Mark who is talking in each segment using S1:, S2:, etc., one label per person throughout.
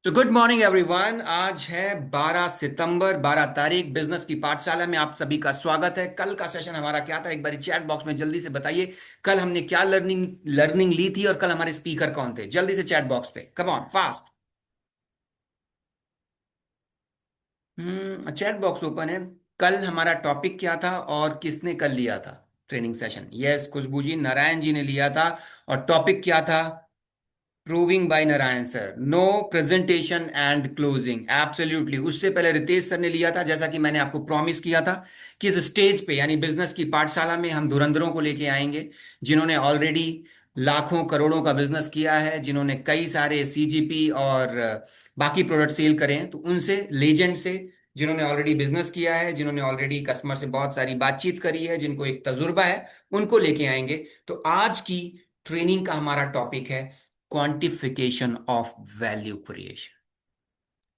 S1: तो good morning everyone. आज है 12 सितंबर, 12 तारीख। बिजनेस की पाठशाला में आप सभी का स्वागत है। कल का सेशन हमारा क्या था, एक बार चैट बॉक्स में जल्दी से बताइए। कल हमने क्या लर्निंग लर्निंग ली थी और कल हमारे स्पीकर कौन थे? जल्दी से चैट बॉक्स पे, come on fast. Chat box open है। कल हमारा टॉपिक क्या था और किसने कल लिया था training session? Yes, Khushbu ji, Narayan ji ने लिया था। और टॉपिक क्या था? Probing by Narayan sir, no presentation and closing. Absolutely. उससे पहले रितेश सर ने लिया था, जैसा कि मैंने आपको प्रॉमिस किया था कि इस स्टेज पे यानी बिजनेस की पाठशाला में हम धुरंधरों को लेके आएंगे, जिन्होंने ऑलरेडी लाखों करोड़ों का बिजनेस किया है, जिन्होंने कई सारे सीजीपी और बाकी प्रोडक्ट सेल करे हैं। तो उनसे, लेजेंड से, जिन्होंने ऑलरेडी बिजनेस किया है, जिन्होंने ऑलरेडी कस्टमर से बहुत सारी बातचीत करी है, जिनको एक तजुर्बा है, उनको लेके आएंगे। तो आज की ट्रेनिंग का हमारा टॉपिक है quantification of value creation.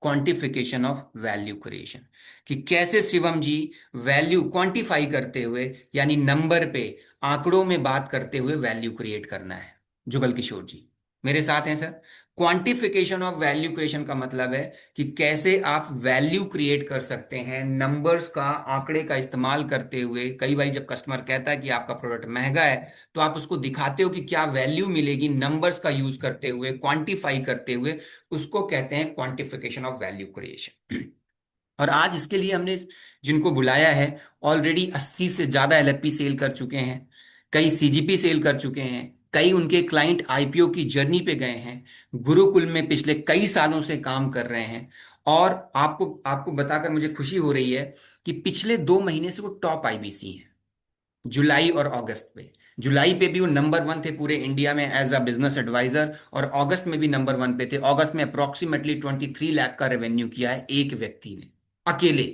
S1: Quantification of value creation, कि कैसे शिवम जी वैल्यू क्वांटिफाई करते हुए, यानी नंबर पे, आंकड़ों में बात करते हुए वैल्यू क्रिएट करना है। जुगल किशोर जी मेरे साथ हैं sir. Quantification of value creation का मतलब है कि कैसे आप वैल्यू क्रिएट कर सकते हैं नंबर्स का, आंकड़े का इस्तेमाल करते हुए। कई बार जब कस्टमर कहता है कि आपका प्रोडक्ट महंगा है, तो आप उसको दिखाते हो कि क्या वैल्यू मिलेगी नंबर्स का यूज करते हुए, क्वांटिफाई करते हुए। उसको कहते हैं क्वांटिफिकेशन ऑफ वैल्यू क्रिएशन। और आज इसके लिए हमने जिनको बुलाया है, ऑलरेडी 80 से ज्यादा एलएफपी सेल कर चुके हैं, कई सीजीपी सेल कर चुके हैं, कई उनके क्लाइंट आईपीओ की जर्नी पे गए हैं, गुरुकुल में पिछले कई सालों से काम कर रहे हैं। और आपको आपको बताकर मुझे खुशी हो रही है कि पिछले 2 महीने से वो टॉप आईबीसी हैं। जुलाई और अगस्त पे, जुलाई पे भी वो नंबर वन थे पूरे इंडिया में एज अ बिजनेस एडवाइजर, और अगस्त में भी नंबर वन पे थे। अगस्त में अप्रोक्सीमेटली 23 लाख का रेवेन्यू किया है एक व्यक्ति ने, अकेले।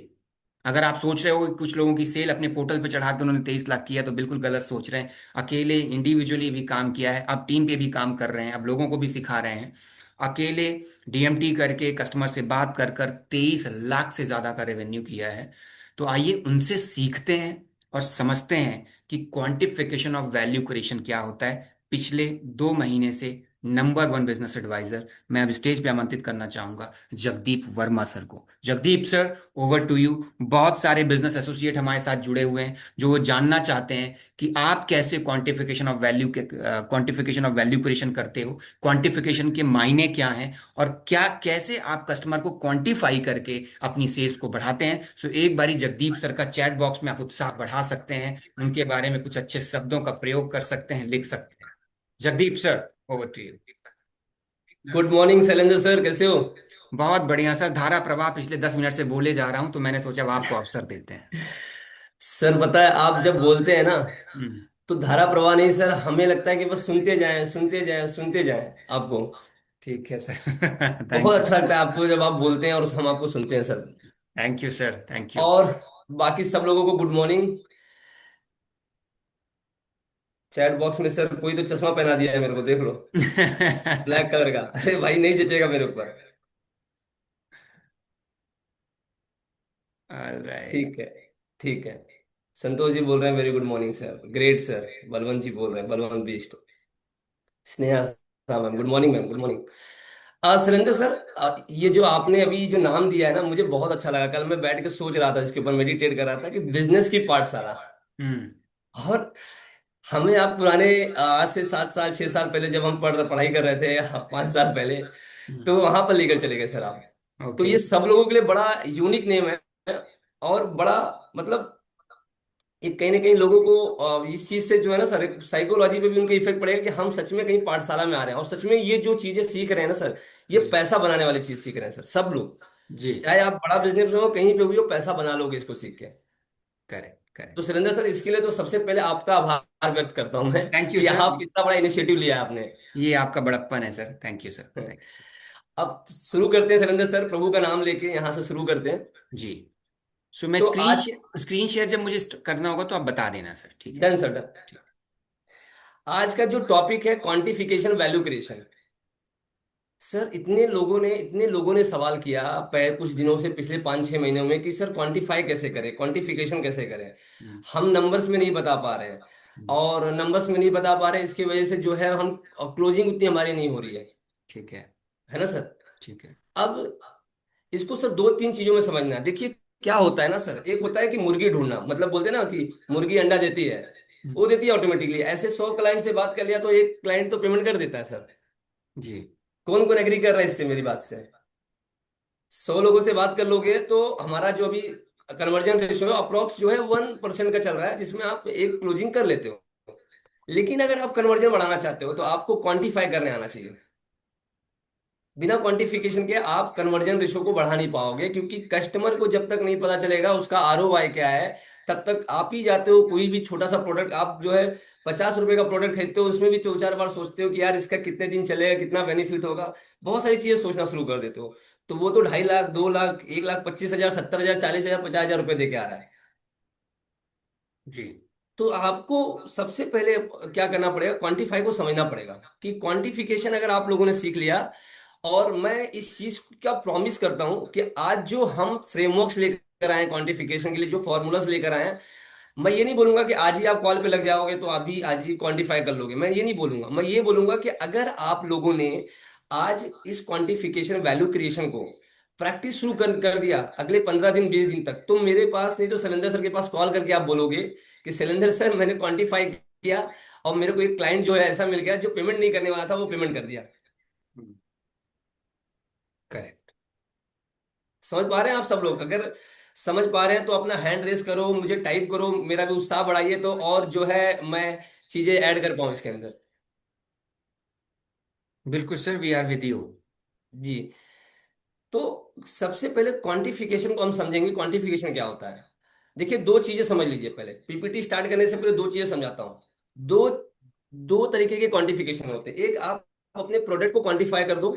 S1: अगर आप सोच रहे हो कि कुछ लोगों की सेल अपने पोर्टल पे चढ़ा के उन्होंने 23 लाख किया, तो बिल्कुल गलत सोच रहे हैं। अकेले इंडिविजुअली भी काम किया है, अब टीम पे भी काम कर रहे हैं, अब लोगों को भी सिखा रहे हैं। अकेले डीएमटी करके, कस्टमर से बात कर कर 23 लाख से ज्यादा का रेवेन्यू किया है। तो आइए उनसे सीखते हैं और समझते हैं कि क्वांटिफिकेशन ऑफ वैल्यू क्रिएशन क्या होता है। पिछले 2 महीने से नंबर वन बिजनेस एडवाइजर मैं अब स्टेज पे आमंत्रित करना चाहूंगा जगदीप वर्मा सर को। Jagdeep sir, over to you. बहुत सारे बिजनेस एसोसिएट हमारे साथ जुड़े हुए हैं जो वो जानना चाहते हैं कि आप कैसे क्वांटिफिकेशन ऑफ वैल्यू क्रिएशन करते हो, क्वांटिफिकेशन के मायने क्या हैं, और क्या कैसे आप कस्टमर को क्वांटिफाई करके अपनी सेल्स को बढ़ाते हैं। सो एक बारी जगदीप सर का चैट बॉक्स में आप उत्साह बढ़ा सकते हैं, उनके बारे में कुछ अच्छे शब्दों का प्रयोग कर सकते हैं, लिख सकते हैं। Jagdeep sir, over to you.
S2: Good morning Shailendra sir, कैसे हो?
S1: बहुत बढ़िया सर। धारा प्रवाह पिछले 10 मिनट से बोले जा रहा हूं, तो मैंने सोचा अब आपको अवसर देते हैं।
S2: सर पता है, आप जब बोलते हैं ना
S1: हम्म।
S2: तो धारा प्रवाह नहीं सर, हमें लगता है कि बस सुनते जाएं सुनते जाएं सुनते जाएं आपको।
S1: ठीक है सर। थैंक
S2: बहुत
S1: यू।
S2: अच्छा लगता है आपको जब आप बोलते हैं और हम आपको सुनते हैं sir.
S1: Thank you sir, thank you.
S2: और बाकी सब लोगों को गुड मॉर्निंग। चैट बॉक्स में सर कोई तो चश्मा पहना दिया है मेरे को, देख लो, ब्लैक कलर का। अरे भाई नहीं जचेगा मेरे ऊपर।
S1: ऑलराइट।
S2: ठीक है, ठीक है। संतोष जी बोल रहे हैं very good morning sir, great sir. Balwant ji बोल रहे हैं, बलवंत बिष्ट। स्नेहा हाँ ma'am, good morning ma'am, good morning. Surendra sir, ये जो आपने अभी जो नाम दिया है ना, मुझे बहुत अच्छा लगा। कल मैं बैठ के सोच रहा था, इसके ऊपर मेडिटेट कर रहा था कि बिजनेस की पाठशाला।
S1: हम्म।
S2: और हमें आप पुराने, आज से 7 साल 6 साल पहले जब हम पढ़ाई कर रहे थे, 5 साल पहले, तो वहां पर लेकर चले गए सर आप। तो
S1: ओके।
S2: ये सब लोगों के लिए बड़ा यूनिक नेम है। और बड़ा मतलब ये कहीं ना कहीं लोगों को इस चीज से जो है ना सर, साइकोलॉजी पे भी उनका इफेक्ट पड़ेगा कि हम सच में कहीं पाठशाला में आ रहे हैं और सच में ये जो चीजें सीख रहे हैं ना सर, ये
S1: जी।
S2: पैसा बनाने वाली चीज सीख रहे हैं सर सब लोग।
S1: जी।
S2: चाहे आप बड़ा बिजनेस में हो, कहीं पे भी हो, पैसा बना लोगे इसको सीख के।
S1: करेक्ट,
S2: तो
S1: करेक्ट।
S2: सुरेंद्र सर, इसके लिए तो सबसे पहले आपका आभार व्यक्त करता हूं मैं
S1: थैंक यू
S2: कि
S1: सर।
S2: आप इतना बड़ा इनिशिएटिव लिया आपने।
S1: ये आपका बड़प्पन है sir, thank you sir, thank you sir.
S2: अब शुरू करते हैं सुरेंद्र सर, प्रभु का नाम लेके यहां से शुरू करते हैं।
S1: जी। सो मैं
S2: तो आज,
S1: स्क्रीन शेयर जब मुझे करना होगा तो आप बता देना सर, ठीक है?
S2: Done sir done. आज का जो टॉपिक है क्वांटिफिकेशन वैल्यू क्रिएशन। सर इतने लोगों ने सवाल किया कुछ दिनों से, पिछले 5-6 महीनों में, कि सर क्वांटिफाई कैसे करें, क्वांटिफिकेशन कैसे करें।
S1: हम्म।
S2: हम नंबर्स में नहीं बता पा रहे हैं।
S1: हम्म।
S2: और नंबर्स में नहीं बता पा रहे हैं, इसकी वजह से जो है हम क्लोजिंग उतनी हमारी नहीं हो रही है।
S1: ठीक है।
S2: है ना सर?
S1: ठीक है।
S2: अब इसको सर दो तीन चीजों में समझना है। देखिए क्या होता है ना सर, एक होता है कि मुर्गी ढूंढना, मतलब बोलते हैं ना कि मुर्गी अंडा देती है,
S1: हम्म,
S2: वो देती है ऑटोमेटिकली। ऐसे 100 क्लाइंट से बात कर लिया तो एक क्लाइंट तो पेमेंट कर देता है सर।
S1: जी।
S2: कौन कौन एग्री कर रहा है इससे, मेरी बात से? 100 लोगों से बात कर लोगे तो हमारा जो अभी कन्वर्जन रेशियो अप्रोक्स जो है 1% का चल रहा है, जिसमें आप एक क्लोजिंग कर लेते हो। लेकिन अगर आप कन्वर्जन बढ़ाना चाहते हो तो आपको क्वांटिफाई करने आना चाहिए। बिना क्वांटिफिकेशन के आप कन्वर्जन रेशो को बढ़ा नहीं पाओगे, क्योंकि कस्टमर को जब तक नहीं पता चलेगा उसका आरओआई क्या है, तब तक आप ही जाते हो कोई भी छोटा सा प्रोडक्ट आप जो है 50 रुपए का प्रोडक्ट खरीदते हो, उसमें भी 2 4 बार सोचते हो कि यार इसका कितने दिन चलेगा, कितना बेनिफिट होगा, बहुत सारी चीजें सोचना शुरू कर देते हो। तो वो तो 2.5 लाख 2 लाख 1,25,000 70,000 40,000 50,000 रुपए दे के आ रहा है।
S1: जी।
S2: तो आपको सबसे पहले क्या करना पड़ेगा, क्वांटिफाई को समझना पड़ेगा। कि क्वांटिफिकेशन अगर आप लोगों ने सीख लिया, और मैं इस चीज का प्रॉमिस करता हूं कि आज जो हम फ्रेमवर्क्स लेकर आए क्वांटिफिकेशन के लिए, जो फॉर्मूलाज लेकर आए हैं, मैं ये नहीं बोलूंगा कि आज ही आप कॉल पे लग जाओगे तो अभी आज ही क्वांटिफाई कर लोगे। मैं ये नहीं बोलूंगा, मैं ये बोलूंगा कि अगर आप लोगों ने आज इस क्वांटिफिकेशन वैल्यू क्रिएशन को प्रैक्टिस शुरू कर दिया अगले 15 दिन 20 दिन तक, तो मेरे पास नहीं तो शैलेंद्र सर के पास कॉल करके आप बोलोगे कि शैलेंद्र सर मैंने क्वांटिफाई किया और मेरे को एक क्लाइंट जो है ऐसा मिल गया जो पेमेंट नहीं करने वाला था, वो पेमेंट कर दिया।
S1: करेक्ट।
S2: समझ पा रहे हैं आप सब लोग? अगर समझ पा रहे हैं तो अपना हैंड रेस करो, मुझे टाइप करो, मेरा भी उत्साह बढ़ाइए, तो और जो है मैं चीजें ऐड कर पाऊं इसके अंदर।
S1: बिल्कुल sir, we are with you.
S2: जी। तो सबसे पहले क्वांटिफिकेशन को हम समझेंगे, क्वांटिफिकेशन क्या होता है। देखिए दो चीजें समझ लीजिए, पहले पीपीटी स्टार्ट करने से पहले दो चीजें समझाता हूं। दो दो तरीके के क्वांटिफिकेशन होते हैं। एक, आप अपने प्रोडक्ट को क्वांटिफाई कर दो,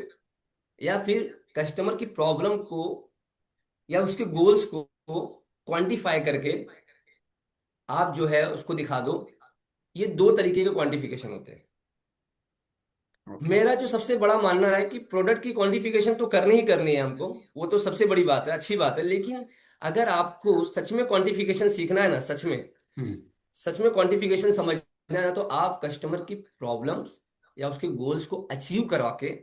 S2: या फिर कस्टमर की प्रॉब्लम को या उसके गोल्स को क्वांटिफाई करके आप जो है उसको दिखा दो। ये दो तरीके के क्वांटिफिकेशन होते हैं।
S1: ओके।
S2: मेरा जो सबसे बड़ा मानना है कि प्रोडक्ट की क्वांटिफिकेशन तो करनी ही करनी है हमको, वो तो सबसे बड़ी बात है, अच्छी बात है। लेकिन अगर आपको सच में क्वांटिफिकेशन सीखना है ना,
S1: हम्म।
S2: सच में क्वांटिफिकेशन समझना है ना, तो आप कस्टमर की प्रॉब्लम्स या उसके गोल्स को अचीव करवा के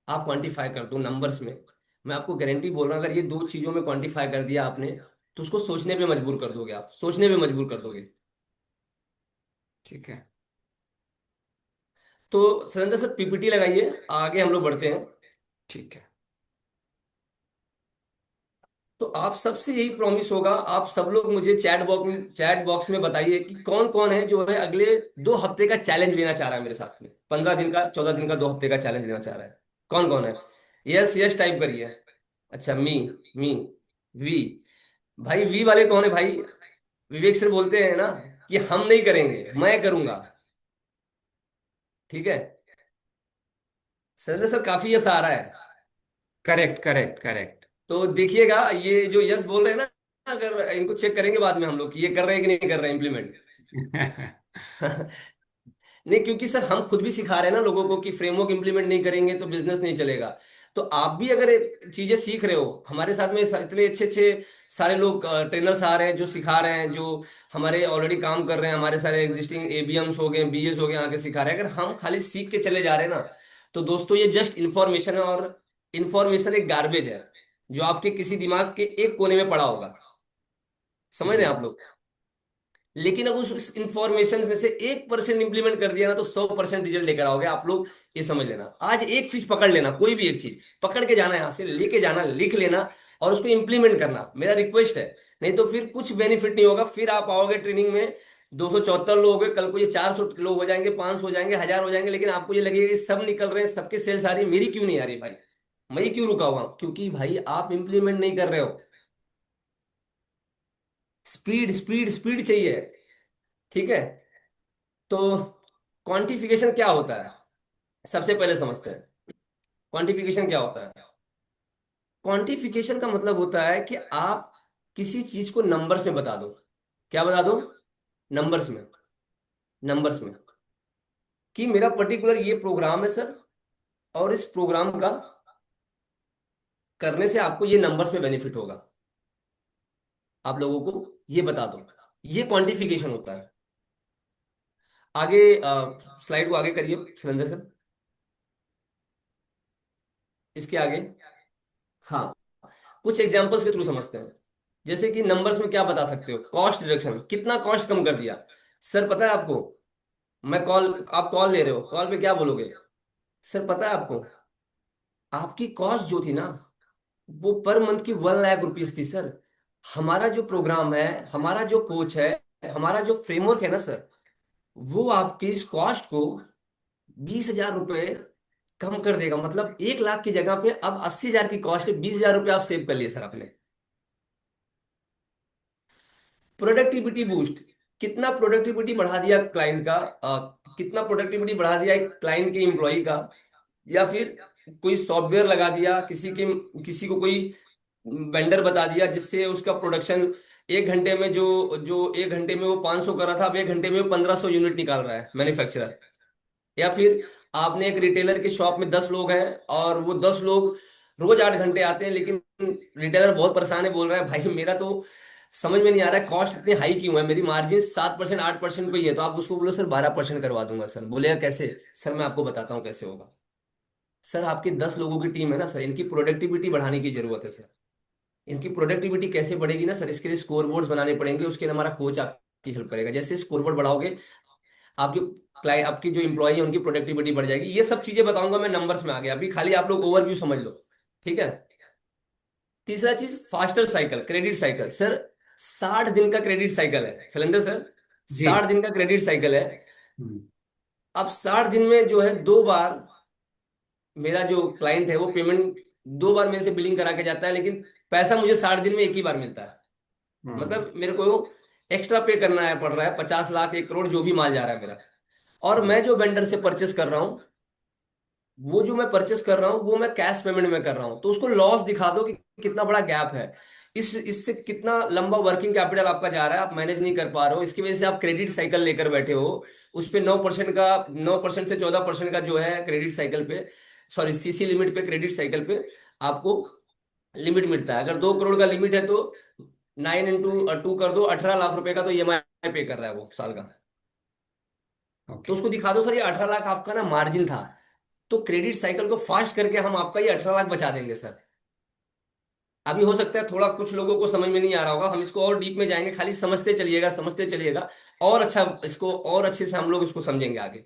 S2: आप क्वांटिफाई कर दो नंबर्स में। मैं आपको गारंटी बोल रहा हूँ, अगर ये दो चीजों में क्वांटिफाई कर दिया आपने, तो उसको सोचने पे मजबूर कर दोगे, आप सोचने पे मजबूर कर दोगे।
S1: ठीक है।
S2: तो सुरेंद्र सर पीपीटी लगाइए, आगे हम लोग बढ़ते हैं।
S1: ठीक है।
S2: तो आप सबसे यही प्रॉमिस होगा, आप सब लोग मुझे चैट बॉक्स में बताइए कि कौन कौन है जो है अगले 2 हफ्ते का चैलेंज लेना चाह रहा है मेरे साथ में, 15 दिन का 14 दिन का 2 हफ्ते का चैलेंज लेना चाह रहा है। कौन कौन है? यस यस टाइप करिए। अच्छा, मी वी। भाई वी वाले कौन है भाई? विवेक सर बोलते हैं ना कि हम नहीं करेंगे, मैं करूंगा। ठीक है, सर काफी यस आ रहा है।
S1: Correct correct correct.
S2: तो देखिएगा ये जो यस बोल रहे हैं ना, अगर इनको चेक करेंगे बाद में हम लोग कि ये कर रहे हैं कि नहीं कर रहे हैं इम्प्लीमेंट। नहीं, क्योंकि सर हम खुद भी सिखा रहे हैं ना लोगों को कि फ्रेमवर्क इंप्लीमेंट नहीं करेंगे तो बिजनेस नहीं चलेगा। तो आप भी अगर चीजें सीख रहे हो, हमारे साथ में इतने अच्छे अच्छे सारे लोग ट्रेनर्स आ रहे हैं जो सिखा रहे हैं, जो हमारे ऑलरेडी काम कर रहे हैं, हमारे सारे एग्जिस्टिंग एबीएम्स हो गए, बीएस हो गए, आके सिखा रहे हैं। अगर हम खाली सीख के चले जा रहे हैं ना, तो दोस्तों ये जस्ट इन्फॉर्मेशन है, और इन्फॉर्मेशन एक गार्बेज है जो आपके किसी दिमाग के एक कोने में पड़ा होगा। समझ रहे
S1: जी।
S2: हैं आप लोग? लेकिन अगर उस इंफॉर्मेशन में से 1% इंप्लीमेंट कर दिया ना, तो 100% रिजल्ट लेकर आओगे आप लोग। ये समझ लेना, आज एक चीज पकड़ लेना, कोई भी एक चीज पकड़ के जाना, यहाँ से लेके जाना, लिख लेना और उसको इंप्लीमेंट करना, मेरा रिक्वेस्ट है। नहीं तो फिर कुछ बेनिफिट नहीं होगा। फिर आप आओगे ट्रेनिंग में, 274 लोग हो गए, कल को ये 400 लोग हो जाएंगे, 500 हो जाएंगे, 1000 हो जाएंगे, लेकिन आपको ये लगेगा कि सब निकल रहे हैं, सबके सेल्स आ रही है, मेरी क्यों नहीं आ रही भाई? मैं ही क्यों रुका हुआ हूं? क्योंकि भाई आप इंप्लीमेंट नहीं कर रहे हो। स्पीड स्पीड स्पीड चाहिए। ठीक है। तो क्वांटिफिकेशन क्या होता है, सबसे पहले समझते हैं। क्वांटिफिकेशन क्या होता है? क्वांटिफिकेशन का मतलब होता है कि आप किसी चीज को नंबर्स में बता दो। क्या बता दो? नंबर्स में। नंबर्स में कि मेरा पर्टिकुलर ये प्रोग्राम है सर, और इस प्रोग्राम का करने से आपको ये नंबर्स में बेनिफिट होगा। आप लोगों को ये बता दो, ये क्वांटिफिकेशन होता है। आगे स्लाइड को आगे करिए सुरेंद्र सर। इसके आगे। हाँ, कुछ एग्जांपल्स के थ्रू समझते हैं। जैसे कि नंबर्स में क्या बता सकते हो, कॉस्ट रिडक्शन, कितना कॉस्ट कम कर दिया। सर पता है आपको, मैं कॉल आप कॉल ले रहे हो, कॉल पे क्या बोलोगे? सर पता है आपको, आपकी कॉस्ट जो थी ना, वो पर मंथ की 1 लाख रुपीज थी सर। हमारा जो प्रोग्राम है, हमारा जो कोच है, हमारा जो फ्रेमवर्क है ना सर, वो आपकी इस कॉस्ट को 20,000 रुपये कम कर देगा। मतलब 1 लाख की जगह पे अब 80,000 की कॉस्ट है, 20,000 रुपये आप सेव कर लिए सर आपने। प्रोडक्टिविटी बूस्ट, कितना प्रोडक्टिविटी बढ़ा दिया क्लाइंट का, कितना प्रोडक्टिविटी बढ़ा दिया एक क्लाइंट के एम्प्लॉय का। या फिर कोई सॉफ्टवेयर लगा दिया, किसी को कोई वेंडर बता दिया, जिससे उसका प्रोडक्शन 1 घंटे में जो 1 घंटे में वो 500 कर रहा था, अब 1 घंटे में वो 1500 यूनिट निकाल रहा है मैन्युफैक्चरर। या फिर आपने एक रिटेलर के शॉप में 10 लोग हैं, और वो 10 लोग रोज 8 घंटे आते हैं, लेकिन रिटेलर बहुत परेशान है, बोल रहा है भाई मेरा तो समझ में नहीं आ रहा है कॉस्ट इतनी हाई क्यों है, मेरी मार्जिन 7% 8% पे ही है। तो आप उसको बोलो सर 12% करवा दूंगा सर। बोलेगा कैसे? सर मैं आपको बताता हूँ कैसे होगा। सर आपकी 10 लोगों की टीम है ना सर, इनकी प्रोडक्टिविटी बढ़ाने की जरूरत है सर। इनकी प्रोडक्टिविटी कैसे बढ़ेगी ना सर, इसके लिए स्कोर बोर्ड्स बनाने पड़ेंगे। उसके लिए हमारा कोच आपकी हेल्प करेगा। जैसे स्कोर बोर्ड बढ़ाओगे, आप जो क्लाइंट, आपकी जो इंप्लॉई है, उनकी प्रोडक्टिविटी बढ़ जाएगी। ये सब चीजें बताऊंगा मैं नंबर्स में आगे, अभी खाली आप लोग ओवरव्यू समझ लो। ठीक है। तीसरा चीज, faster cycle, credit cycle sir. 60 दिन का क्रेडिट साइकिल है शैलेंद्र सर,
S1: जी।
S2: 60 दिन का क्रेडिट साइकिल है।
S1: हम्म।
S2: अब 60 दिन में जो है 2 बार मेरा जो क्लाइंट है वो पेमेंट, 2 बार मेरे से बिलिंग करा के जाता है, लेकिन पैसा मुझे 60 दिन में एक ही बार मिलता है।
S1: हम्म।
S2: मतलब मेरे को एक्स्ट्रा पे करना है पड़ रहा है, 50 लाख 1 करोड़ जो भी माल जा रहा है मेरा। और
S1: हम्म।
S2: मैं जो वेंडर से परचेस कर रहा हूँ, वो जो मैं परचेस कर रहा हूँ वो मैं कैश पेमेंट में कर रहा हूँ। तो उसको लॉस दिखा दो कि कितना बड़ा गैप है, इससे कितना लंबा वर्किंग कैपिटल आपका जा रहा है, आप मैनेज नहीं कर पा रहे हो। इसकी वजह से आप क्रेडिट साइकिल लेकर बैठे हो। उस पे 9% का, 9% से 14% का जो है क्रेडिट साइकिल पे, सॉरी सीसी लिमिट पे, क्रेडिट साइकिल पे आपको लिमिट मिलता है। अगर 2 करोड़ का लिमिट है तो 9 × 2 कर दो, 18 लाख रुपए का तो ईएमआई पे कर रहा है वो साल का। तो
S1: ओके।
S2: उसको दिखा दो सर ये 18 लाख आपका ना मार्जिन था। तो क्रेडिट साइकिल को फास्ट करके हम आपका ये 18 लाख बचा देंगे सर। अभी हो सकता है थोड़ा कुछ लोगों को समझ में नहीं आ रहा होगा, हम इसको और डीप में जाएंगे, खाली समझते चलिएगा समझते चलिएगा। और अच्छा, इसको और अच्छे से हम लोग इसको समझेंगे आगे।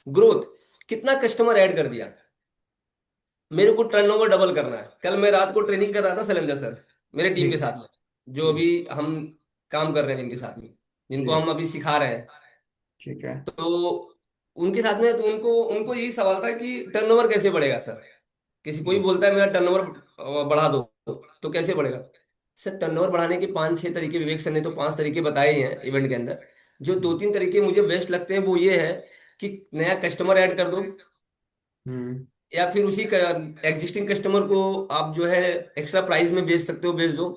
S2: ग्रोथ, कितना कस्टमर ऐड कर दिया। मेरे को टर्नओवर डबल करना है। कल मैं रात को ट्रेनिंग कर रहा था शैलेंद्र सर, मेरे
S1: जी।
S2: टीम के साथ में, जो
S1: जी।
S2: अभी हम काम कर रहे हैं जिनके साथ में, जिनको
S1: जी।
S2: हम अभी सिखा रहे हैं।
S1: ठीक है।
S2: तो उनके साथ में, तो उनको उनको यही सवाल था कि टर्नओवर कैसे बढ़ेगा सर। किसी कोई
S1: जी।
S2: बोलता है मेरा टर्नओवर बढ़ा दो, तो कैसे बढ़ेगा? सर टर्नओवर बढ़ाने के 5 6 तरीके, विवेक सर ने तो 5 तरीके बताए ही हैं इवेंट के अंदर। जो दो
S1: हम्म।
S2: तीन तरीके मुझे बेस्ट लगते हैं वो ये है कि नया कस्टमर ऐड कर दो,
S1: हम्म।
S2: या फिर उसी एग्जिस्टिंग कस्टमर को आप जो है एक्स्ट्रा प्राइस में बेच सकते हो, बेच दो।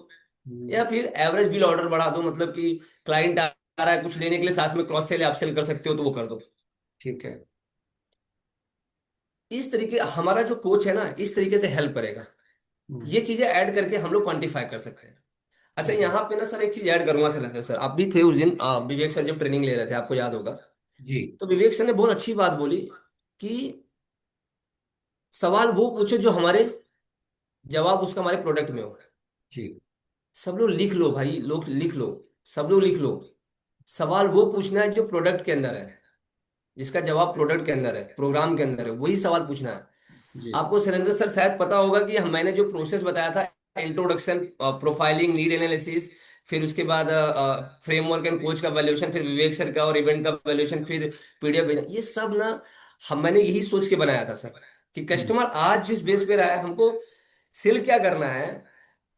S1: हम्म।
S2: या फिर एवरेज बिल ऑर्डर बढ़ा दो, मतलब कि क्लाइंट आ रहा है कुछ लेने के लिए, साथ में क्रॉस सेल या अपसेल कर सकते हो तो वो कर दो।
S1: ठीक है।
S2: इस तरीके हमारा जो कोच है ना इस तरीके से हेल्प करेगा।
S1: हम्म।
S2: ये चीजें ऐड करके हम लोग क्वांटिफाई कर सकते हैं। अच्छा
S1: ठीक है।
S2: यहाँ पे ना सर एक चीज ऐड करूंगा सर, सर आप भी थे उस दिन, विवेक सर जब ट्रेनिंग ले रहे थे आपको याद होगा।
S1: जी।
S2: तो विवेक सर ने बहुत अच्छी बात बोली कि सवाल वो पूछो जो हमारे, जवाब उसका हमारे प्रोडक्ट में हो।
S1: जी।
S2: सब लोग लिख लो भाई, लोग लिख लो, सब लोग लिख लो। सवाल वो पूछना है जो प्रोडक्ट के अंदर है, जिसका जवाब प्रोडक्ट के अंदर है, प्रोग्राम के अंदर है, वही सवाल पूछना है।
S1: जी।
S2: आपको सुरेंद्र सर शायद पता होगा कि मैंने जो प्रोसेस बताया था, इंट्रोडक्शन, प्रोफाइलिंग, नीड एनालिसिस, फिर उसके बाद फ्रेमवर्क एंड कोच का वैल्यूएशन, फिर विवेक सर का और इवेंट का वैल्यूएशन, फिर पीडीएफ भेजना, ये सब ना हम मैंने यही सोच के बनाया था सर, कि
S1: हम्म।
S2: कस्टमर आज जिस बेस पे रहा है हमको सेल क्या करना है,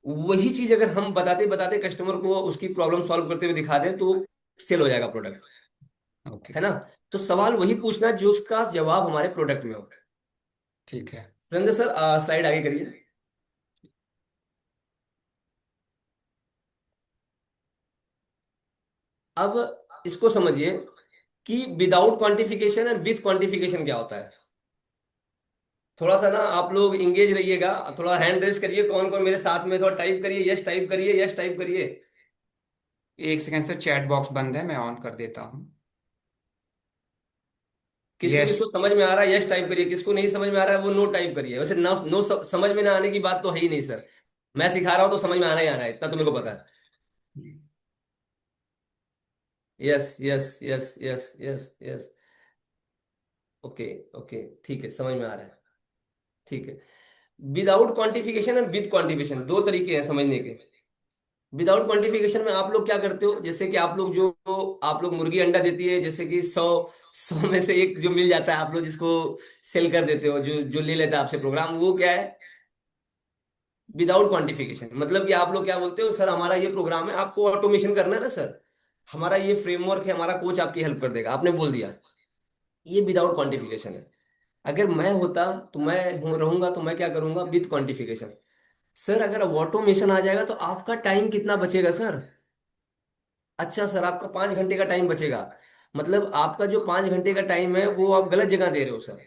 S2: वही चीज अगर हम बताते बताते कस्टमर को उसकी प्रॉब्लम सॉल्व करते हुए दिखा दें तो सेल हो जाएगा प्रोडक्ट।
S1: ओके।
S2: है ना? तो सवाल वही पूछना है जो उसका जवाब हमारे प्रोडक्ट में हो।
S1: ठीक है।
S2: सुरेंद्र सर स्लाइड आगे करिए। अब इसको समझिए कि विदाउट क्वांटिफिकेशन और विथ क्वांटिफिकेशन क्या होता है। थोड़ा सा ना आप लोग इंगेज रहिएगा, थोड़ा हैंड रेस करिए, कौन कौन मेरे साथ में, थोड़ा टाइप करिए, यस टाइप करिए, यस टाइप करिए।
S1: एक सेकंड से चैट बॉक्स बंद है, मैं ऑन कर देता हूँ।
S2: किसको
S1: यस।
S2: किसको समझ में आ रहा है यस टाइप करिए, किसको नहीं समझ में आ रहा है वो नो टाइप करिए। वैसे नो नो समझ में ना आने की बात तो है ही नहीं सर। मैं सिखा रहा हूँ तो समझ में आना ही आना है, इतना तो मेरे को पता है। Yes yes yes yes yes yes. Okay okay, ठीक है, समझ में आ रहा है। ठीक है। विदाउट क्वांटिफिकेशन और विद क्वांटिफिकेशन दो तरीके हैं समझने के। विदाउट क्वांटिफिकेशन में आप लोग क्या करते हो, जैसे कि आप लोग जो आप लोग मुर्गी अंडा देती है, जैसे कि 100 में से एक जो मिल जाता है, आप लोग जिसको सेल कर देते हो, जो जो ले लेता है आपसे प्रोग्राम, वो क्या है विदाउट क्वांटिफिकेशन। मतलब कि आप लोग क्या बोलते हो, सर हमारा ये प्रोग्राम है, आपको ऑटोमेशन करना है ना सर, हमारा ये फ्रेमवर्क है, हमारा कोच आपकी हेल्प कर देगा, आपने बोल दिया। ये विदाउट क्वांटिफिकेशन है। अगर मैं होता तो रहूंगा तो मैं क्या करूंगा विद क्वांटिफिकेशन। सर अगर ऑटोमेशन आ जाएगा तो आपका टाइम कितना बचेगा सर। अच्छा सर, आपका 5 घंटे का टाइम बचेगा। मतलब आपका जो 5 घंटे का टाइम है वो आप गलत जगह दे रहे हो सर।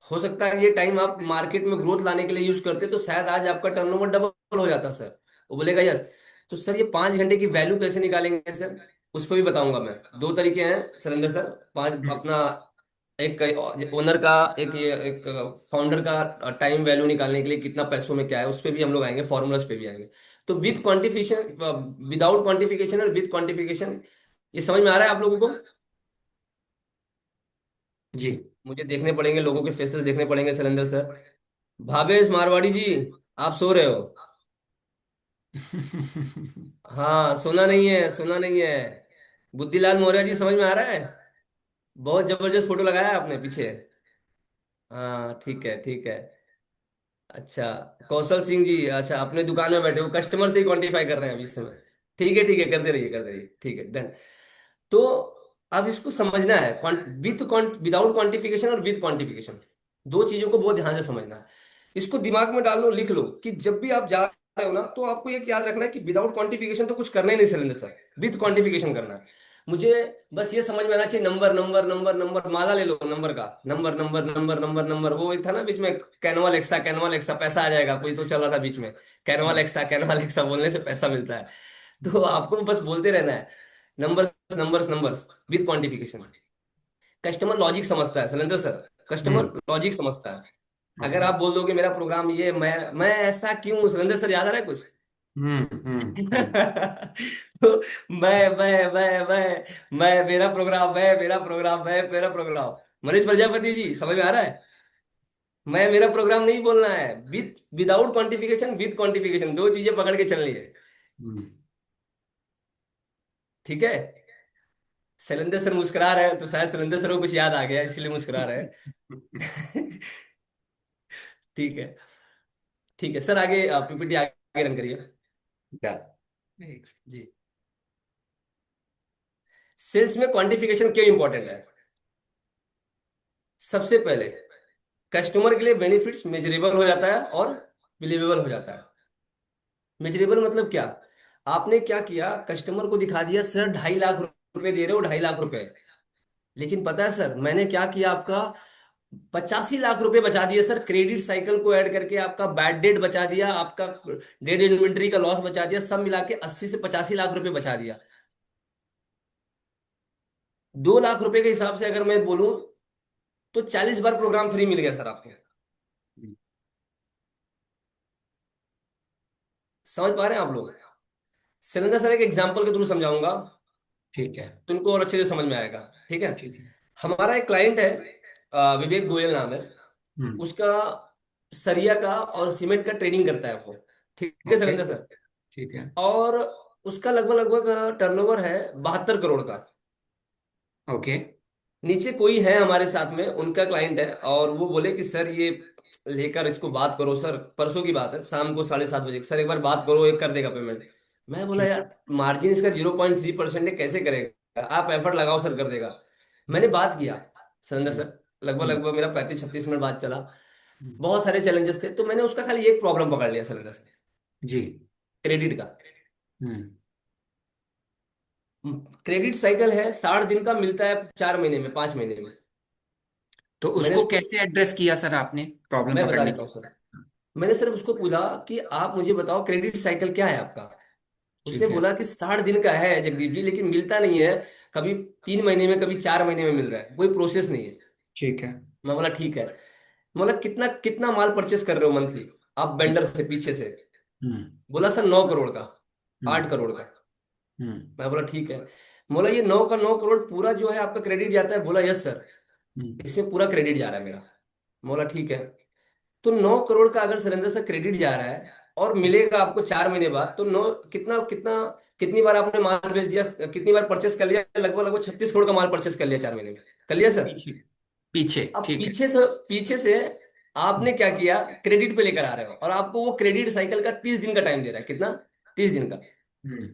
S2: हो सकता है ये टाइम आप मार्केट में ग्रोथ लाने के लिए यूज करते तो शायद आज आपका टर्नओवर डबल हो जाता सर। वो बोलेगा यस। तो सर ये 5 घंटे की वैल्यू कैसे निकालेंगे सर, उस पर भी बताऊंगा मैं। दो तरीके हैं सुरेंद्र सर। पांच अपना एक ओनर का, एक फाउंडर का टाइम वैल्यू निकालने के लिए कितना पैसों में क्या है, उस पे भी हम लोग आएंगे, फॉर्मूलाज पे भी आएंगे। तो विद क्वांटिफिकेशन, विदाउट क्वांटिफिकेशन और विद क्वांटिफिकेशन, ये समझ में आ रहा है आप लोगों को।
S1: जी।
S2: मुझे देखने पड़ेंगे, लोगों के फेसेस देखने पड़ेंगे शैलेंद्र सर। भावेश मारवाड़ी जी, आप सो रहे हो। हाँ, सोना नहीं है, सोना नहीं है। बुद्धिलाल मौर्य जी, समझ में आ रहा है। बहुत जबरदस्त फोटो लगाया है आपने पीछे। हाँ ठीक है ठीक है। अच्छा, कौशल सिंह जी, अच्छा अपने दुकान में बैठे हो, कस्टमर से ही क्वांटिफाई कर रहे हैं अभी इस समय। ठीक है, करते रहिए करते रहिए, ठीक है डन। तो अब इसको समझना है, विद विदाउट क्वांटिफिकेशन और विद क्वांटिफिकेशन, दो चीजों को बहुत ध्यान से समझना है। इसको दिमाग में डाल लो, लिख लो कि जब भी आप जा रहे हो ना, तो आपको ये याद रखना है कि विदाउट क्वांटिफिकेशन तो कुछ करना ही नहीं सिलेंडर सर, विद क्वांटिफिकेशन करना है। मुझे बस ये समझ में आना चाहिए, नंबर नंबर नंबर नंबर, माला ले लो नंबर का, number number number number number, वो एक था ना बीच में, कैनवा लेक्सा पैसा आ जाएगा, कोई तो चल रहा था बीच में, कैनवा लेक्सा बोलने से पैसा मिलता है। तो आपको बस बोलते रहना है, numbers numbers numbers, with quantification. Customer logic समझता है शैलेंद्र सर, कस्टमर
S1: हम्म।
S2: लॉजिक समझता है। अगर
S1: ओके।
S2: आप बोल दोगे मेरा प्रोग्राम ये, मैं ऐसा क्यों, शैलेंद्र सर याद आ रहा है कुछ।
S1: हम्म।
S2: तो मैं मेरा प्रोग्राम, मेरा प्रोग्राम। मनीष प्रजापति जी, समझ में आ रहा है। मैं मेरा प्रोग्राम नहीं बोलना है, विदाउट क्वांटिफिकेशन विद क्वांटिफिकेशन, दो चीजें पकड़ के चलनी है।
S1: हम्म।
S2: ठीक है। शैलेंद्र सर मुस्कुरा रहे हैं तो शायद शैलेंद्र सर को कुछ याद आ गया इसलिए मुस्कुरा रहे हैं। ठीक है। ठीक है सर, आगे पीपीटी आगे रन करिए।
S1: डन। एक
S2: जी। सेल्स में क्वांटिफिकेशन क्यों इंपॉर्टेंट है। सबसे पहले कस्टमर के लिए बेनिफिट्स मेजरेबल हो जाता है और बिलीवेबल हो जाता है। मेजरेबल मतलब क्या, आपने क्या किया, कस्टमर को दिखा दिया सर 2.5 लाख रुपए दे रहे हो, 2.5 लाख रुपए। लेकिन पता है सर मैंने क्या किया, आपका 85 लाख रुपए बचा दिए सर, क्रेडिट साइकिल को ऐड करके आपका बैड डेट बचा दिया, आपका डेड इन्वेंट्री का लॉस बचा दिया, सब मिला के 80 से 85 लाख रुपए बचा दिया। 2 लाख रुपए के हिसाब से अगर मैं बोलूं तो 40 बार प्रोग्राम फ्री मिल गया सर आपको। समझ पा रहे हैं आप लोग। शैलेंद्र सर एक एग्जांपल के थ्रू समझाऊंगा,
S1: ठीक है।
S2: तो उनको और अच्छे से समझ में आएगा। ठीक है।
S1: ठीक है।
S2: हमारा एक क्लाइंट है, विवेक गोयल नाम है
S1: हम्म।
S2: उसका, सरिया का और सीमेंट का ट्रेडिंग करता है वो। ठीक है
S1: ओके।
S2: शैलेंद्र सर।
S1: ठीक है।
S2: और उसका लगभग लगभग टर्नओवर है 72 करोड़ का।
S1: ओके।
S2: नीचे कोई है हमारे साथ में, उनका क्लाइंट है, और वो बोले कि सर ये लेकर इसको बात करो सर, परसों की बात है, शाम को 7:30 बजे, सर एक बार बात करो, एक कर देगा पेमेंट। मैं बोला
S1: ठीक।
S2: यार मार्जिन इसका 0.3% है, कैसे करेगा, आप एफर्ट लगाओ सर, कर देगा। मैंने बात किया संजय
S1: हम्म।
S2: सर, लगभग
S1: हम्म।
S2: लगभग मेरा 35-36 मिनट बात चला।
S1: हम्म।
S2: बहुत सारे चैलेंजेस थे, तो मैंने उसका खाली एक प्रॉब्लम पकड़ लिया संजय सर,
S1: जी।
S2: क्रेडिट का।
S1: हम्म।
S2: क्रेडिट साइकिल है 60 दिन का, मिलता है 4 महीने में, 5 महीने में।
S1: तो
S2: मैंने
S1: उसको
S2: उसको,
S1: कैसे एड्रेस किया सर आपने, प्रॉब्लम
S2: मैं बता
S1: पकड़ने
S2: देता
S1: की।
S2: हूँ सर। मैंने सिर्फ उसको पूछा कि आप मुझे बताओ क्रेडिट साइकिल क्या है आपका। उसने
S1: ठीक है।
S2: बोला कि 60 दिन का है जगदीप जी, लेकिन मिलता नहीं है, कभी 3 महीने में, कभी 4 महीने में मिल रहा है, कोई प्रोसेस नहीं है।
S1: ठीक है।
S2: मैं बोला ठीक है। बोला कितना कितना माल परचेस कर रहे हो मंथली आप
S1: ठीक।
S2: वेंडर से पीछे से?
S1: हम्म।
S2: बोला सर 9 करोड़ का,
S1: हम्म।
S2: 8 करोड़ का।
S1: हम्म।
S2: मैं बोला ठीक है। बोला ये 9 का 9 करोड़ पूरा जो है आपका क्रेडिट जाता है? बोला यस सर,
S1: हम्म।
S2: इसमें पूरा क्रेडिट जा रहा है मेरा। बोला ठीक है। तो 9 करोड़ का अगर सरेंद्र से क्रेडिट जा रहा है और मिलेगा आपको 4 महीने बाद, तो नौ कितना कितना कितनी बार आपने माल बेच दिया, कितनी बार परचेस कर लिया? लगभग लगभग 36 करोड़ का माल परचेस कर लिया 4 महीने में। कर लिया सर।
S1: पीछे। पीछे,
S2: अब
S1: ठीक है।
S2: पीछे से
S1: हम्म।
S2: आपने क्या किया, क्रेडिट पे लेकर आ रहे हो और आपको वो क्रेडिट साइकिल का 30 दिन का टाइम दे रहा है। कितना? 30 दिन का।
S1: हम्म।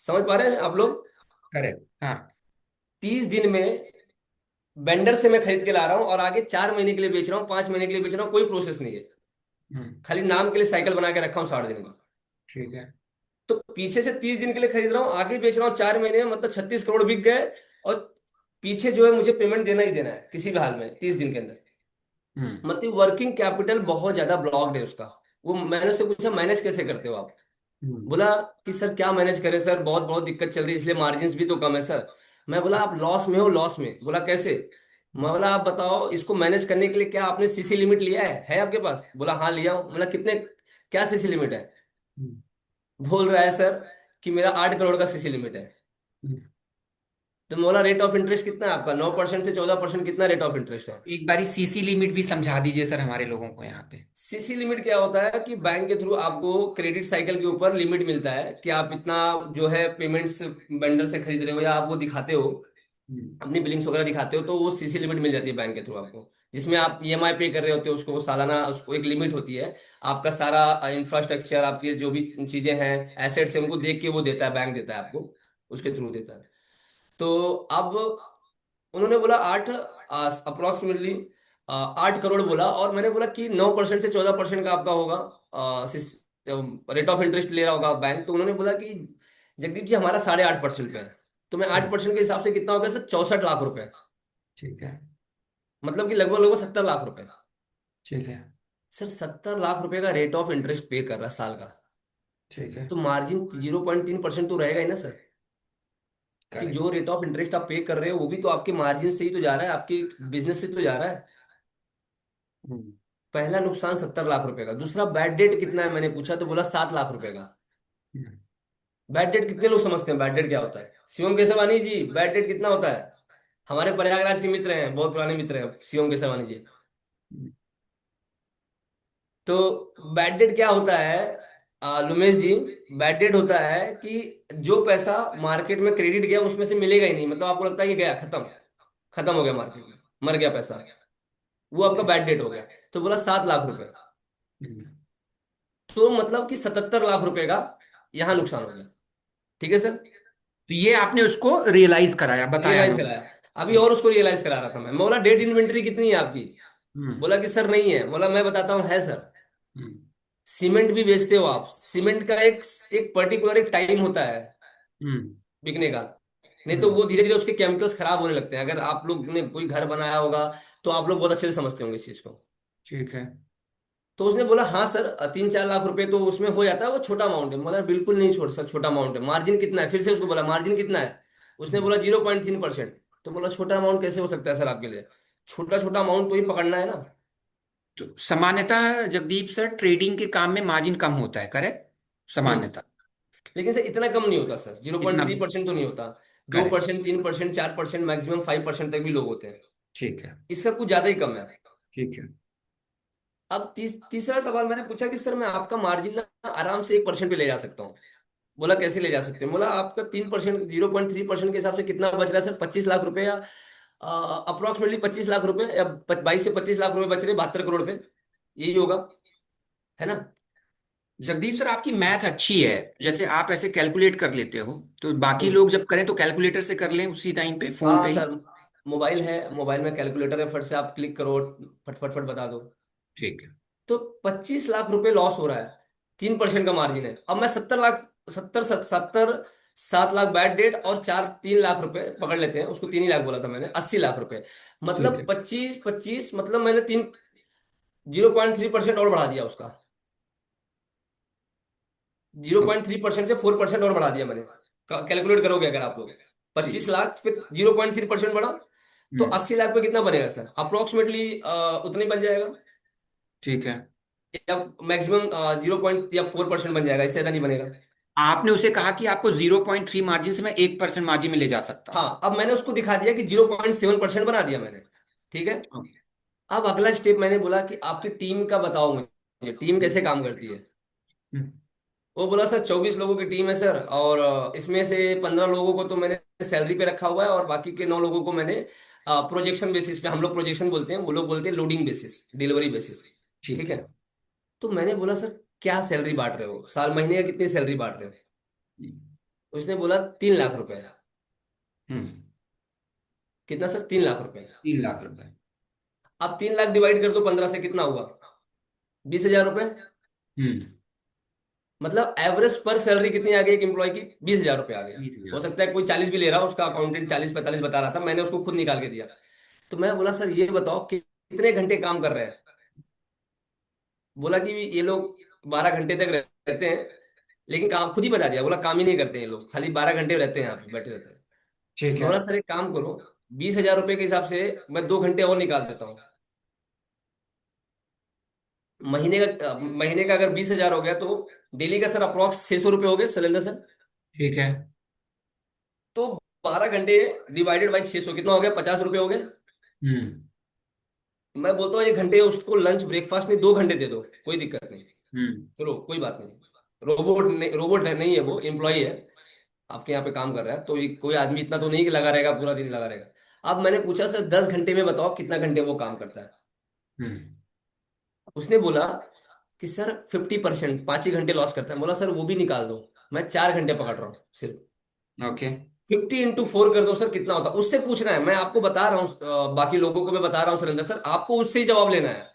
S2: समझ पा रहे हैं आप लोग?
S1: करेक्ट, हाँ।
S2: 30 दिन में वेंडर से मैं खरीद के ला रहा हूँ और आगे 4 महीने के लिए बेच रहा हूँ, 5 महीने के लिए बेच रहा हूँ, कोई प्रोसेस नहीं है।
S1: हम्म।
S2: खाली नाम के लिए साइकिल बना के रखा हूँ 60 दिन का।
S1: ठीक है।
S2: तो पीछे से 30 दिन के लिए खरीद रहा हूँ, आगे बेच रहा हूँ 4 महीने में, मतलब 36 करोड़ बिक गए। और पीछे जो है मुझे पेमेंट देना ही देना है किसी भी हाल में 30 दिन के अंदर।
S1: हम्म।
S2: मतलब वर्किंग कैपिटल बहुत ज्यादा ब्लॉक्ड है उसका। वो मैंने उससे पूछा मैनेज कैसे करते हो आप?
S1: हम्म।
S2: बोला कि सर क्या मैनेज करें सर, बहुत बहुत दिक्कत चल रही है, इसलिए मार्जिन भी तो कम है सर। मैं बोला आप लॉस में हो? लॉस में? बोला कैसे? मैं बोला आप बताओ इसको मैनेज करने के लिए क्या आपने सीसी लिमिट लिया है आपके पास? बोला हाँ लिया हूँ। बोला कितने, क्या सीसी लिमिट है?
S1: हम्म।
S2: बोल रहा है सर कि मेरा 8 करोड़ का सीसी लिमिट है।
S1: हम्म।
S2: तो बोला रेट ऑफ इंटरेस्ट कितना है आपका? 9% से 14% कितना रेट ऑफ इंटरेस्ट है?
S1: एक बारी सीसी लिमिट भी समझा दीजिए सर हमारे लोगों को यहाँ पे।
S2: सीसी लिमिट क्या होता है कि बैंक के थ्रू आपको क्रेडिट साइकिल के ऊपर लिमिट मिलता है कि आप इतना जो है पेमेंट्स वेंडर से खरीद रहे हो या आप वो दिखाते हो,
S1: हम्म।
S2: अपनी बिलिंग्स वगैरह दिखाते हो, तो वो सीसी लिमिट मिल जाती है बैंक के थ्रू आपको। जिसमें आप ईएमआई पे कर रहे होते हो उसको, वो सालाना उसको एक लिमिट होती है। आपका सारा इंफ्रास्ट्रक्चर, आपकी जो भी चीजें हैं, एसेट्स हैं, उनको देख के वो देता है, बैंक देता है आपको, उसके थ्रू देता है। तो अब उन्होंने बोला 8, अप्रोक्सीमेटली 8 करोड़ बोला। और मैंने बोला कि 9% से 14% का आपका होगा रेट ऑफ इंटरेस्ट ले रहा होगा बैंक। तो उन्होंने बोला कि जगदीप जी हमारा 8.5% पे है। तो मैं
S1: हम्म।
S2: 8% के हिसाब से कितना हो गया सर? 64 लाख रुपए।
S1: ठीक है।
S2: मतलब कि लगभग लगभग 70 लाख रुपए।
S1: ठीक है।
S2: सर 70 लाख रुपए का रेट ऑफ इंटरेस्ट पे कर रहा है साल का।
S1: ठीक है।
S2: तो मार्जिन 0.3% तो रहेगा ही ना सर। कि
S1: करेक्ट।
S2: जो रेट ऑफ इंटरेस्ट आप पे कर रहे हो वो भी तो आपके मार्जिन से ही तो जा रहा है, आपके बिजनेस से तो जा रहा है।
S1: हम्म।
S2: पहला नुकसान 70 लाख रुपए का। दूसरा बैड डेट कितना है मैंने पूछा तो बोला 7 लाख रुपए का।
S1: हम्म।
S2: बैड डेट कितने लोग समझते हैं बैड डेट क्या होता है? शिवम केशवानी जी, बैड डेट कितना होता है? हमारे प्रयागराज के मित्र हैं, बहुत पुराने मित्र हैं शिवम केशवानी जी।
S1: हम्म।
S2: तो बैड डेट क्या होता है लुमेश जी? बैड डेट होता है कि जो पैसा मार्केट में क्रेडिट गया उसमें से मिलेगा ही नहीं, मतलब आपको लगता है कि गया, खत्म, खत्म हो गया मार्केट में, मर गया पैसा, वो
S1: ठीक
S2: आपका
S1: है।
S2: बैड डेट हो गया। तो बोला 7 लाख रुपए।
S1: हम्म।
S2: तो मतलब कि 77 लाख रुपए का यहाँ नुकसान हो गया। ठीक है सर।
S1: तो ये आपने उसको रियलाइज कराया, बताया
S2: रियलाइज
S1: लोगों
S2: कराया। अभी
S1: को।
S2: और उसको रियलाइज करा रहा था मैं बोला डेट इन्वेंट्री कितनी है आपकी?
S1: हम्म।
S2: बोला कि सर नहीं है। बोला मैं बताता हूँ, है सर।
S1: हम्म।
S2: सीमेंट भी बेचते हो आप, सीमेंट का एक एक पर्टिकुलर एक टाइम होता है
S1: हम्म।
S2: बिकने का। नहीं तो
S1: हम्म।
S2: वो धीरे धीरे उसके केमिकल्स खराब होने लगते हैं। अगर आप लोग ने कोई घर बनाया होगा तो आप लोग बहुत अच्छे से समझते होंगे इस चीज को।
S1: ठीक है।
S2: तो उसने बोला हाँ सर 3-4 लाख रुपए तो उसमें हो जाता है, वो छोटा अमाउंट है। बोला बिल्कुल नहीं छोड़ सर, छोटा अमाउंट है। मार्जिन कितना है? फिर से उसको बोला मार्जिन कितना है? उसने
S1: हम्म।
S2: बोला 0.3%। तो बोला छोटा अमाउंट कैसे हो सकता है सर आपके लिए? छोटा छोटा अमाउंट तो ही पकड़ना है ना।
S1: तो सामान्यतः जगदीप सर ट्रेडिंग के काम में मार्जिन कम होता है, करेक्ट?
S2: हम्म।
S1: सामान्यतः।
S2: लेकिन सर इतना कम नहीं होता सर, जीरो पॉइंट
S1: इतना।
S2: थ्री परसेंट तो नहीं होता। दो
S1: करेक्ट।
S2: परसेंट 3%, 4%, मैक्सिमम 5% तक भी लोग होते हैं।
S1: ठीक है।
S2: इसका कुछ ज्यादा ही कम है।
S1: ठीक है।
S2: अब तीसरा सवाल मैंने पूछा कि सर मैं आपका मार्जिन ना आराम से 1% पे ले जा सकता हूँ। बोला कैसे ले जा सकते हैं? बोला आपका 3%, 0.3% के हिसाब से कितना बच रहा है सर? 25 लाख रुपए, या अप्रोक्सीमेटली 25 लाख रुपए, या 22 से 25 लाख रुपए बच रहे 72 करोड़ पे, यही होगा, है ना?
S1: जगदीप सर आपकी मैथ अच्छी है। जैसे आप ऐसे कैलकुलेट कर लेते हो, तो बाकी
S2: हम्म।
S1: लोग जब करें तो कैलकुलेटर से कर लें उसी टाइम पे, फोन
S2: हाँ
S1: पे ही।
S2: सर, मोबाइल है, मोबाइल में कैलकुलेटर है, फट से आप क्लिक करो, फट फट फट बता दो।
S1: ठीक है।
S2: तो 25 लाख रुपए लॉस हो रहा है, 3% का मार्जिन है। अब मैं 70 लाख, 7 लाख बैड डेट और 3 लाख रुपए पकड़ लेते हैं उसको, 3 ही लाख बोला था मैंने, 80 लाख रुपए।
S1: ठीक
S2: मतलब
S1: है।
S2: 25 25, मतलब मैंने 0.3% और बढ़ा दिया उसका। 0.3% से 4% और बढ़ा दिया मैंने। कैलकुलेट करोगे अगर आप लोग,
S1: जी।
S2: 25 लाख पे 0.3% बढ़ा, तो
S1: हम्म।
S2: 80 लाख पे कितना बनेगा सर? अप्रोक्सीमेटली उतना ही बन जाएगा,
S1: ठीक है।
S2: या मैक्सिमम 0.4% बन जाएगा, इससे ज्यादा नहीं बनेगा।
S1: आपने उसे कहा कि आपको 0.3 मार्जिन से मैं 1% मार्जिन में ले जा सकता हूँ।
S2: हाँ, अब मैंने उसको दिखा दिया कि 0.7% बना दिया मैंने। ठीक है। अब अगला स्टेप मैंने बोला कि आपकी टीम का बताओ मुझे, टीम कैसे काम करती है।
S1: हम्म।
S2: वो बोला सर 24 लोगों की टीम है सर, और इसमें से 15 लोगों को तो मैंने सैलरी पे रखा हुआ है, और बाकी के 9 लोगों को मैंने प्रोजेक्शन बेसिस पे, हम लोग प्रोजेक्शन बोलते हैं, वो लोग बोलते हैं लोडिंग बेसिस, डिलीवरी बेसिस। ठीक
S1: ठीक
S2: है।
S1: है।
S2: तो मैंने बोला सर क्या सैलरी बांट रहे हो, साल महीने का कितनी सैलरी बांट रहे हो?
S1: हम्म।
S2: उसने बोला 3 लाख रुपए।
S1: हम्म।
S2: कितना सर? 3 लाख रुपए।
S1: 3 लाख रुपए।
S2: अब 3 लाख डिवाइड कर दो 15 से, कितना हुआ? 20 हजार रुपए।
S1: हम्म।
S2: मतलब एवरेज पर सैलरी कितनी आ गई एक एम्प्लॉय की? 20 हजार रुपये आ गया।
S1: 20 हजार।
S2: हो सकता है कोई 40 भी ले रहा हो, उसका अकाउंटेंट 40 45 बता रहा था, मैंने उसको खुद निकाल के दिया। तो मैं बोला सर ये बताओ कि कितने घंटे काम कर रहे हैं? बोला कि ये लोग 12 घंटे तक रहते हैं, लेकिन काम खुद ही बता दिया, बोला काम ही नहीं करते हैं ये लोग, खाली 12 घंटे रहते हैं यहाँ पे बैठे रहते हैं।
S1: ठीक
S2: मैं
S1: है।
S2: बोला सर एक काम करो, 20 हजार रुपये के हिसाब से मैं 2 घंटे और निकाल देता हूँ। महीने का अगर 20 हजार हो गया तो डेली का सर अप्रॉक्स 600 रुपये हो गए शैलेंद्र सर।
S1: ठीक है।
S2: तो 12 घंटे डिवाइडेड बाई 600 कितना हो गया? 50 रुपये हो गए।
S1: हम्म।
S2: मैं बोलता हूँ 1 घंटे उसको लंच ब्रेकफास्ट नहीं, 2 घंटे दे दो, कोई दिक्कत नहीं।
S1: हम्म।
S2: चलो कोई बात नहीं, रोबोट नहीं है वो, एम्प्लॉई है, आपके यहाँ पे काम कर रहा है, तो ये कोई आदमी इतना तो नहीं कि लगा रहेगा पूरा दिन लगा रहेगा। अब मैंने पूछा सर 10 घंटे में बताओ कितना घंटे वो काम करता है?
S1: हम्म।
S2: उसने बोला कि सर 50%, 5 ही घंटे लॉस करता है। बोला सर वो भी निकाल दो, मैं 4 घंटे पकड़ रहा हूँ सिर्फ।
S1: ओके।
S2: 50 × 4 कर दो सर, कितना होता है? उससे पूछना है, मैं आपको बता रहा हूँ, बाकी लोगों को मैं बता रहा हूँ सुरेंद्र सर, आपको उससे ही जवाब लेना है।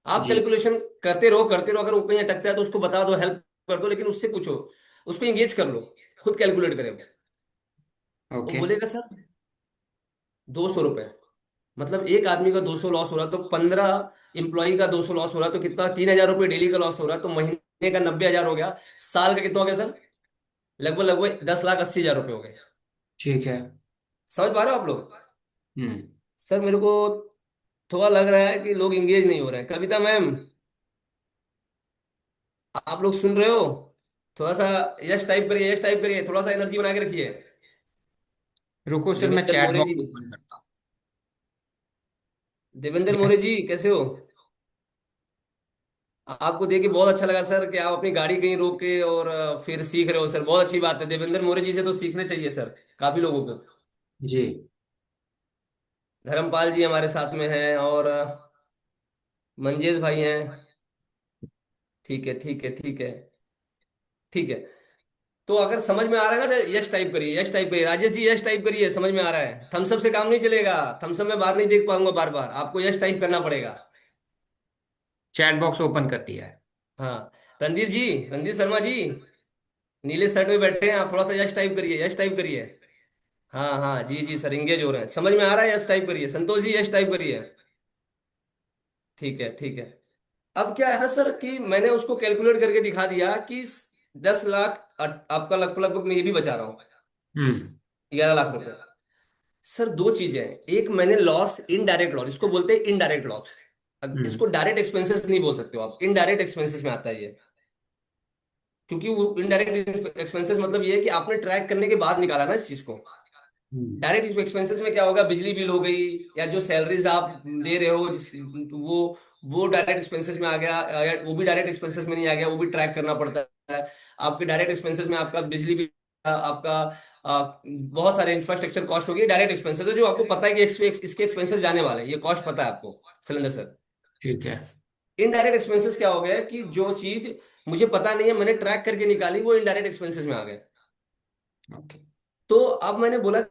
S2: आप
S1: जी।
S2: कैलकुलेशन करते रहो, अगर वो कहीं अटकता है तो उसको बता दो, हेल्प कर दो, लेकिन उससे पूछो, उसको एंगेज कर लो, खुद कैलकुलेट करे वो
S1: ओके।
S2: बोलेगा सर 200 रुपये। मतलब एक आदमी का 200 लॉस हो रहा है, तो 15 एम्प्लॉई का 200 लॉस हो रहा है, तो कितना? 3 हजार रुपये डेली का लॉस हो रहा है, तो महीने का 90 हजार हो गया। साल का कितना हो गया सर? लगभग लगभग 10,80,000 रुपये हो गए।
S1: ठीक है।
S2: समझ पा रहे हो आप लोग?
S1: हम्म।
S2: सर मेरे को थोड़ा लग रहा है कि लोग इंगेज नहीं हो रहे हैं। कविता मैम, आप लोग सुन रहे हो? थोड़ा सा यस टाइप करिए, यस टाइप करिए, थोड़ा सा एनर्जी बना के रखिए।
S1: रुको सर, मैं
S2: देवेंद्र
S1: चैट
S2: मोरे जी,
S1: बॉक्स ओपन करता हूँ।
S2: देवेंद्र
S1: यस।
S2: मोरे जी कैसे हो? आपको देख के बहुत अच्छा लगा सर कि आप अपनी गाड़ी कहीं रोक के और फिर सीख रहे हो सर, बहुत अच्छी बात है। देवेंद्र मोरे जी से तो सीखने चाहिए सर, काफी लोगों को।
S1: जी।
S2: धर्मपाल जी हमारे साथ में हैं, और मंजेश भाई हैं। ठीक है, ठीक है, ठीक है, ठीक है। तो अगर समझ में आ रहा है ना, यस टाइप करिए, यस टाइप करिए, राजेश जी यस टाइप करिए, समझ में आ रहा है? थम्सअप से काम नहीं चलेगा, थम्सअप में बाहर नहीं देख पाऊंगा बार बार, आपको यस टाइप करना पड़ेगा।
S1: चैट बॉक्स ओपन कर दिया है।
S2: हाँ, रणधीर जी, रणधीर शर्मा जी, नीले शर्ट में बैठे हैं, आप थोड़ा सा यस टाइप करिए, यस टाइप करिए। हाँ हाँ, जी जी सर, इंगेज हो रहे हैं, समझ में आ रहा है, यस टाइप करिए। संतोष जी यस टाइप करिए। ठीक है, ठीक है। अब क्या है ना सर कि मैंने उसको कैलकुलेट करके दिखा दिया कि 10 लाख, आपका लगभग लगभग मैं ये भी बचा रहा हूँ,
S1: हम्म।
S2: 11 लाख रुपए। सर दो चीजें हैं, एक मैंने लॉस, इनडायरेक्ट लॉस इसको बोलते हैं, इनडायरेक्ट लॉस।
S1: हम्म।
S2: इसको डायरेक्ट एक्सपेंसेस नहीं बोल सकते हो आप, इनडायरेक्ट एक्सपेंसेस में आता है ये। क्योंकि वो इनडायरेक्ट एक्सपेंसेस मतलब ये है कि आपने ट्रैक करने के बाद निकाला ना इस चीज को।
S1: हम्म।
S2: डायरेक्ट एक्सपेंसेस में क्या होगा? बिजली बिल हो गई, या जो सैलरीज आप दे रहे हो वो डायरेक्ट एक्सपेंसेस में आ गया, या वो भी डायरेक्ट एक्सपेंसेस में नहीं आ गया, वो भी ट्रैक करना पड़ता है। आपके डायरेक्ट एक्सपेंसेस में आपका बिजली बिल, आपका बहुत सारे इंफ्रास्ट्रक्चर कॉस्ट हो गई, डायरेक्ट एक्सपेंसेस है, जो आपको पता है कि इसके एक्सपेंसेस जाने वाले हैं, ये कॉस्ट पता है आपको सिलेंडर सर।
S1: ठीक है।
S2: इनडायरेक्ट एक्सपेंसेस क्या हो गया कि जो चीज मुझे पता नहीं है, मैंने ट्रैक करके निकाली, वो इनडायरेक्ट एक्सपेंसेस में आ गए।
S1: ओके।
S2: तो अब मैंने बोला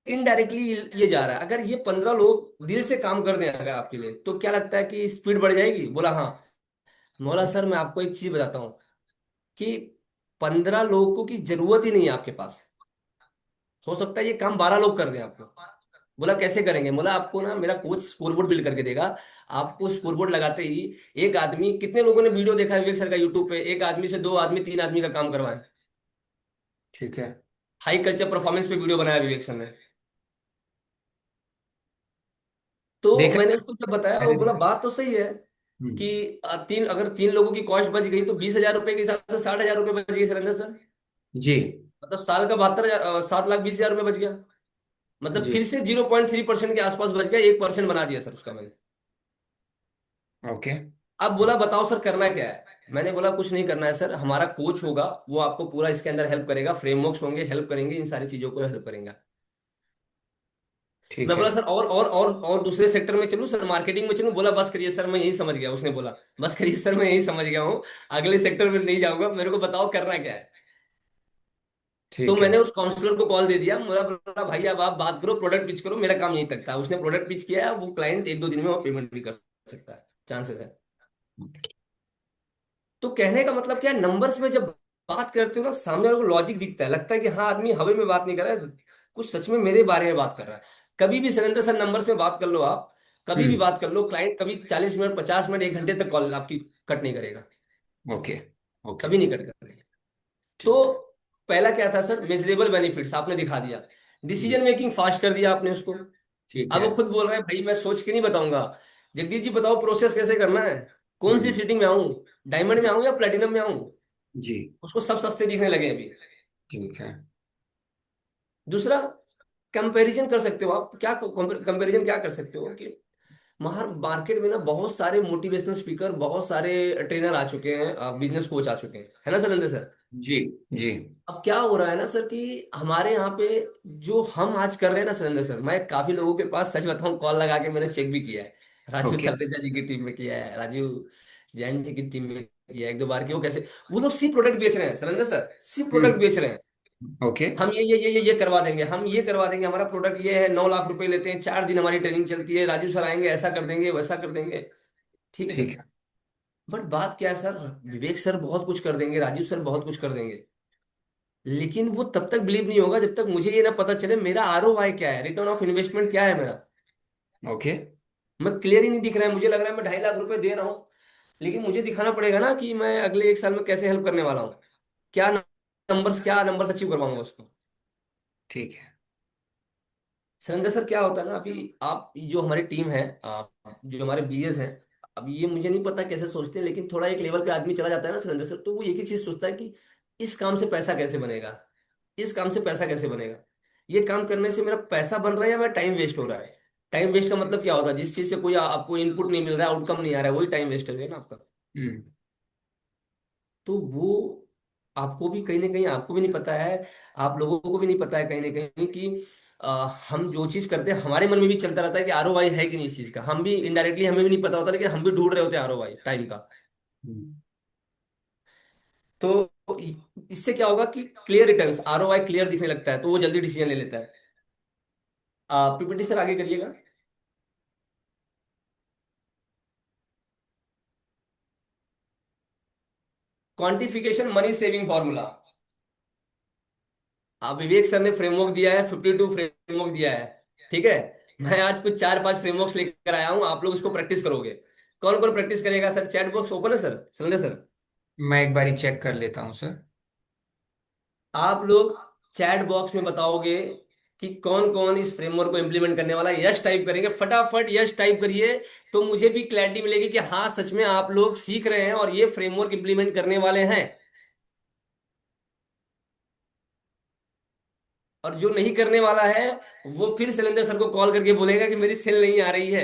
S2: इनडायरेक्टली ये जा रहा है, अगर ये 15 लोग दिल से काम कर दें अगर आपके लिए, तो क्या लगता है कि स्पीड बढ़ जाएगी? बोला हाँ। मौला सर मैं आपको एक चीज बताता हूँ कि 15 लोगों की जरूरत ही नहीं है आपके पास, हो सकता है ये काम 12 लोग कर दें आपको। बोला कैसे करेंगे? बोला आपको ना मेरा कोच स्कोरबोर्ड बिल्ड करके देगा। आपको स्कोरबोर्ड लगाते ही एक आदमी, कितने लोगों ने वीडियो देखा है विवेक सर का यूट्यूब पे, एक आदमी से 2 आदमी 3 आदमी का काम करवाए।
S1: ठीक है।
S2: हाई कल्चर परफॉर्मेंस पे वीडियो बनाया विवेक सर ने। तो
S1: देखा
S2: मैंने
S1: सर
S2: उसको जब बताया, वो
S1: मैंने।
S2: बोला बात तो सही है
S1: हम्म।
S2: कि अगर तीन लोगों की कॉस्ट बच गई तो 20,000 रुपए के हिसाब से 60,000 रुपए बच गई सरेंद्र सर।
S1: जी
S2: मतलब साल का 72,000, 7,20,000 रुपए बच गया। मतलब
S1: जी।
S2: फिर से 0.3% के आसपास बच गया, 1% बना दिया सर उसका मैंने।
S1: ओके।
S2: अब बोला बताओ सर करना क्या है। मैंने बोला कुछ नहीं करना है सर, हमारा कोच होगा, वो आपको पूरा इसके अंदर हेल्प करेगा, फ्रेमवर्क्स होंगे हेल्प करेंगे, इन सारी चीजों को हेल्प करेंगे।
S1: ठीक
S2: मैं
S1: है।
S2: बोला सर और दूसरे सेक्टर में चलूं सर, मार्केटिंग में चलूं। बोला बस करिए सर, मैं यही समझ गया। उसने बोला बस करिए सर, मैं यही समझ गया हूँ, अगले सेक्टर में नहीं जाऊंगा, मेरे को बताओ करना क्या है। तो
S1: ठीक है।
S2: मैंने उस काउंसलर को कॉल दे दिया। मेरा बोला भाई अब आप बात करो, प्रोडक्ट पिच करो, मेरा काम यहीं तक था। उसने प्रोडक्ट पिच किया, वो क्लाइंट 1-2 दिन में वो पेमेंट भी कर सकता है, चांसेस है। तो कहने का मतलब क्या है, नंबर्स में जब बात करते हो ना, सामने वाले को लॉजिक दिखता है, लगता है कि हाँ आदमी हवा में बात नहीं कर रहा है, कुछ सच में मेरे बारे में बात कर रहा है। कभी भी सरेंद्र सर नंबर्स में बात कर लो आप, कभी भी
S1: हम्म।
S2: बात कर लो, क्लाइंट कभी 40 मिनट, 50 मिनट, 1 घंटे तक कॉल आपकी कट नहीं करेगा।
S1: ओके। ओके।
S2: कभी नहीं कट करेगा। तो
S1: ठीक है।
S2: पहला क्या था सर, मेजरेबल बेनिफिट्स आपने दिखा दिया।
S1: जी।
S2: डिसीजन मेकिंग फास्ट कर दिया आपने उसको।
S1: ठीक
S2: अब
S1: है।
S2: वो खुद बोल रहे हैं भाई मैं सोच के नहीं बताऊंगा, जगदीश जी बताओ प्रोसेस कैसे करना है, कौन सी
S1: हम्म।
S2: सीटिंग में आऊं, डायमंड में आऊं या प्लेटिनम में आऊं।
S1: जी।
S2: उसको सब सस्ते दिखने लगे अभी।
S1: ठीक है।
S2: दूसरा, कंपैरिजन कर सकते हो आप। क्या कंपैरिजन क्या कर सकते हो कि मार्केट में ना बहुत सारे मोटिवेशनल स्पीकर, बहुत सारे ट्रेनर आ चुके हैं, बिजनेस कोच आ चुके हैं, है ना सरिंदर सर।
S1: जी जी।
S2: अब क्या हो रहा है ना सर कि हमारे यहाँ पे जो हम आज कर रहे हैं ना सुरेंद्र सर, मैं काफी लोगों के पास सच बताऊं कॉल लगा के मैंने चेक भी किया है। राजू
S1: ओके।
S2: तलरेजा जी की टीम में किया है, राजू जैन जी की टीम में किया है, 1-2 बार की। वो कैसे, वो लोग सी प्रोडक्ट बेच रहे हैं सुरेंद्र सर, सी प्रोडक्ट
S1: हम्म।
S2: बेच रहे हैं।
S1: ओके।
S2: हम ये करवा देंगे, हम ये करवा देंगे, हमारा प्रोडक्ट ये है, 9 लाख रुपए लेते हैं, 4 दिन हमारी ट्रेनिंग चलती है, राजू सर आएंगे ऐसा कर देंगे वैसा कर देंगे। ठीक है।
S1: ठीक है।
S2: बट बात क्या है सर, विवेक सर बहुत कुछ कर देंगे, राजीव सर बहुत कुछ कर देंगे, लेकिन वो तब तक बिलीव नहीं होगा जब तक मुझे ये ना पता चले मेरा आरओआई क्या है, रिटर्न ऑफ इन्वेस्टमेंट क्या है मेरा।
S1: ओके।
S2: मैं क्लियर ही नहीं दिख रहा है, मुझे लग रहा है मैं 2.5 लाख रुपए दे रहा हूँ, लेकिन मुझे दिखाना पड़ेगा ना कि मैं अगले 1 साल में कैसे हेल्प करने वाला हूँ, क्या नंबर्स अचीव करवाऊंगा उसको।
S1: ठीक है।
S2: सरिंदर सर क्या होता है ना, अभी आप जो हमारी टीम है, जो हमारे बीएस हैं, अब ये मुझे नहीं पता कैसे सोचते हैं, लेकिन थोड़ा एक लेवल पे आदमी चला जाता है ना सरिंदर सर, तो वो एक ही चीज सोचता है कि इस काम से पैसा कैसे बनेगा, इस काम से पैसा कैसे बनेगा, ये काम करने से मेरा पैसा बन रहा है या मेरा टाइम वेस्ट हो रहा है। टाइम वेस्ट का मतलब क्या होता है, जिस चीज से कोई आपको इनपुट नहीं मिल रहा है, आउटकम नहीं आ रहा है, वही टाइम वेस्ट है ना आपका।
S1: हम्म।
S2: तो वो आपको भी कहीं ना कहीं, आपको भी नहीं पता है, आप लोगों को भी नहीं पता है कहीं ना कहीं कि हम जो चीज करते हैं हमारे मन में भी चलता रहता है कि आरओआई है कि नहीं इस चीज का, हम भी इनडायरेक्टली, हमें भी नहीं पता होता, लेकिन हम भी ढूंढ रहे होते हैं आरओआई टाइम का।
S1: हम्म।
S2: तो इससे क्या होगा कि क्लियर रिटर्न्स, आरओआई क्लियर दिखने लगता है, तो वो जल्दी डिसीजन ले लेता है। पीपीटी सर आगे करिएगा। क्वांटिफिकेशन मनी सेविंग फॉर्मूला, विवेक सर ने फ्रेमवर्क दिया है, 52 फ्रेमवर्क दिया है। ठीक है। मैं आज कुछ 4-5 फ्रेमवर्क्स लेकर आया हूं, आप लोग इसको प्रैक्टिस करोगे। कौन कौन प्रैक्टिस करेगा सर, चैट बॉक्स ओपन है सर, समझे सर।
S1: मैं एक बारी चेक कर लेता हूँ सर।
S2: आप लोग चैट बॉक्स में बताओगे कि कौन कौन इस फ्रेमवर्क को इंप्लीमेंट करने वाला है, यस टाइप करेंगे, फटाफट यस टाइप करिए। तो मुझे भी क्लैरिटी मिलेगी कि हाँ सच में आप लोग सीख रहे हैं और ये फ्रेमवर्क इंप्लीमेंट करने वाले हैं। और जो नहीं करने वाला है, वो फिर शैलेंद्र सर को कॉल करके बोलेगा कि मेरी सेल नहीं आ रही है,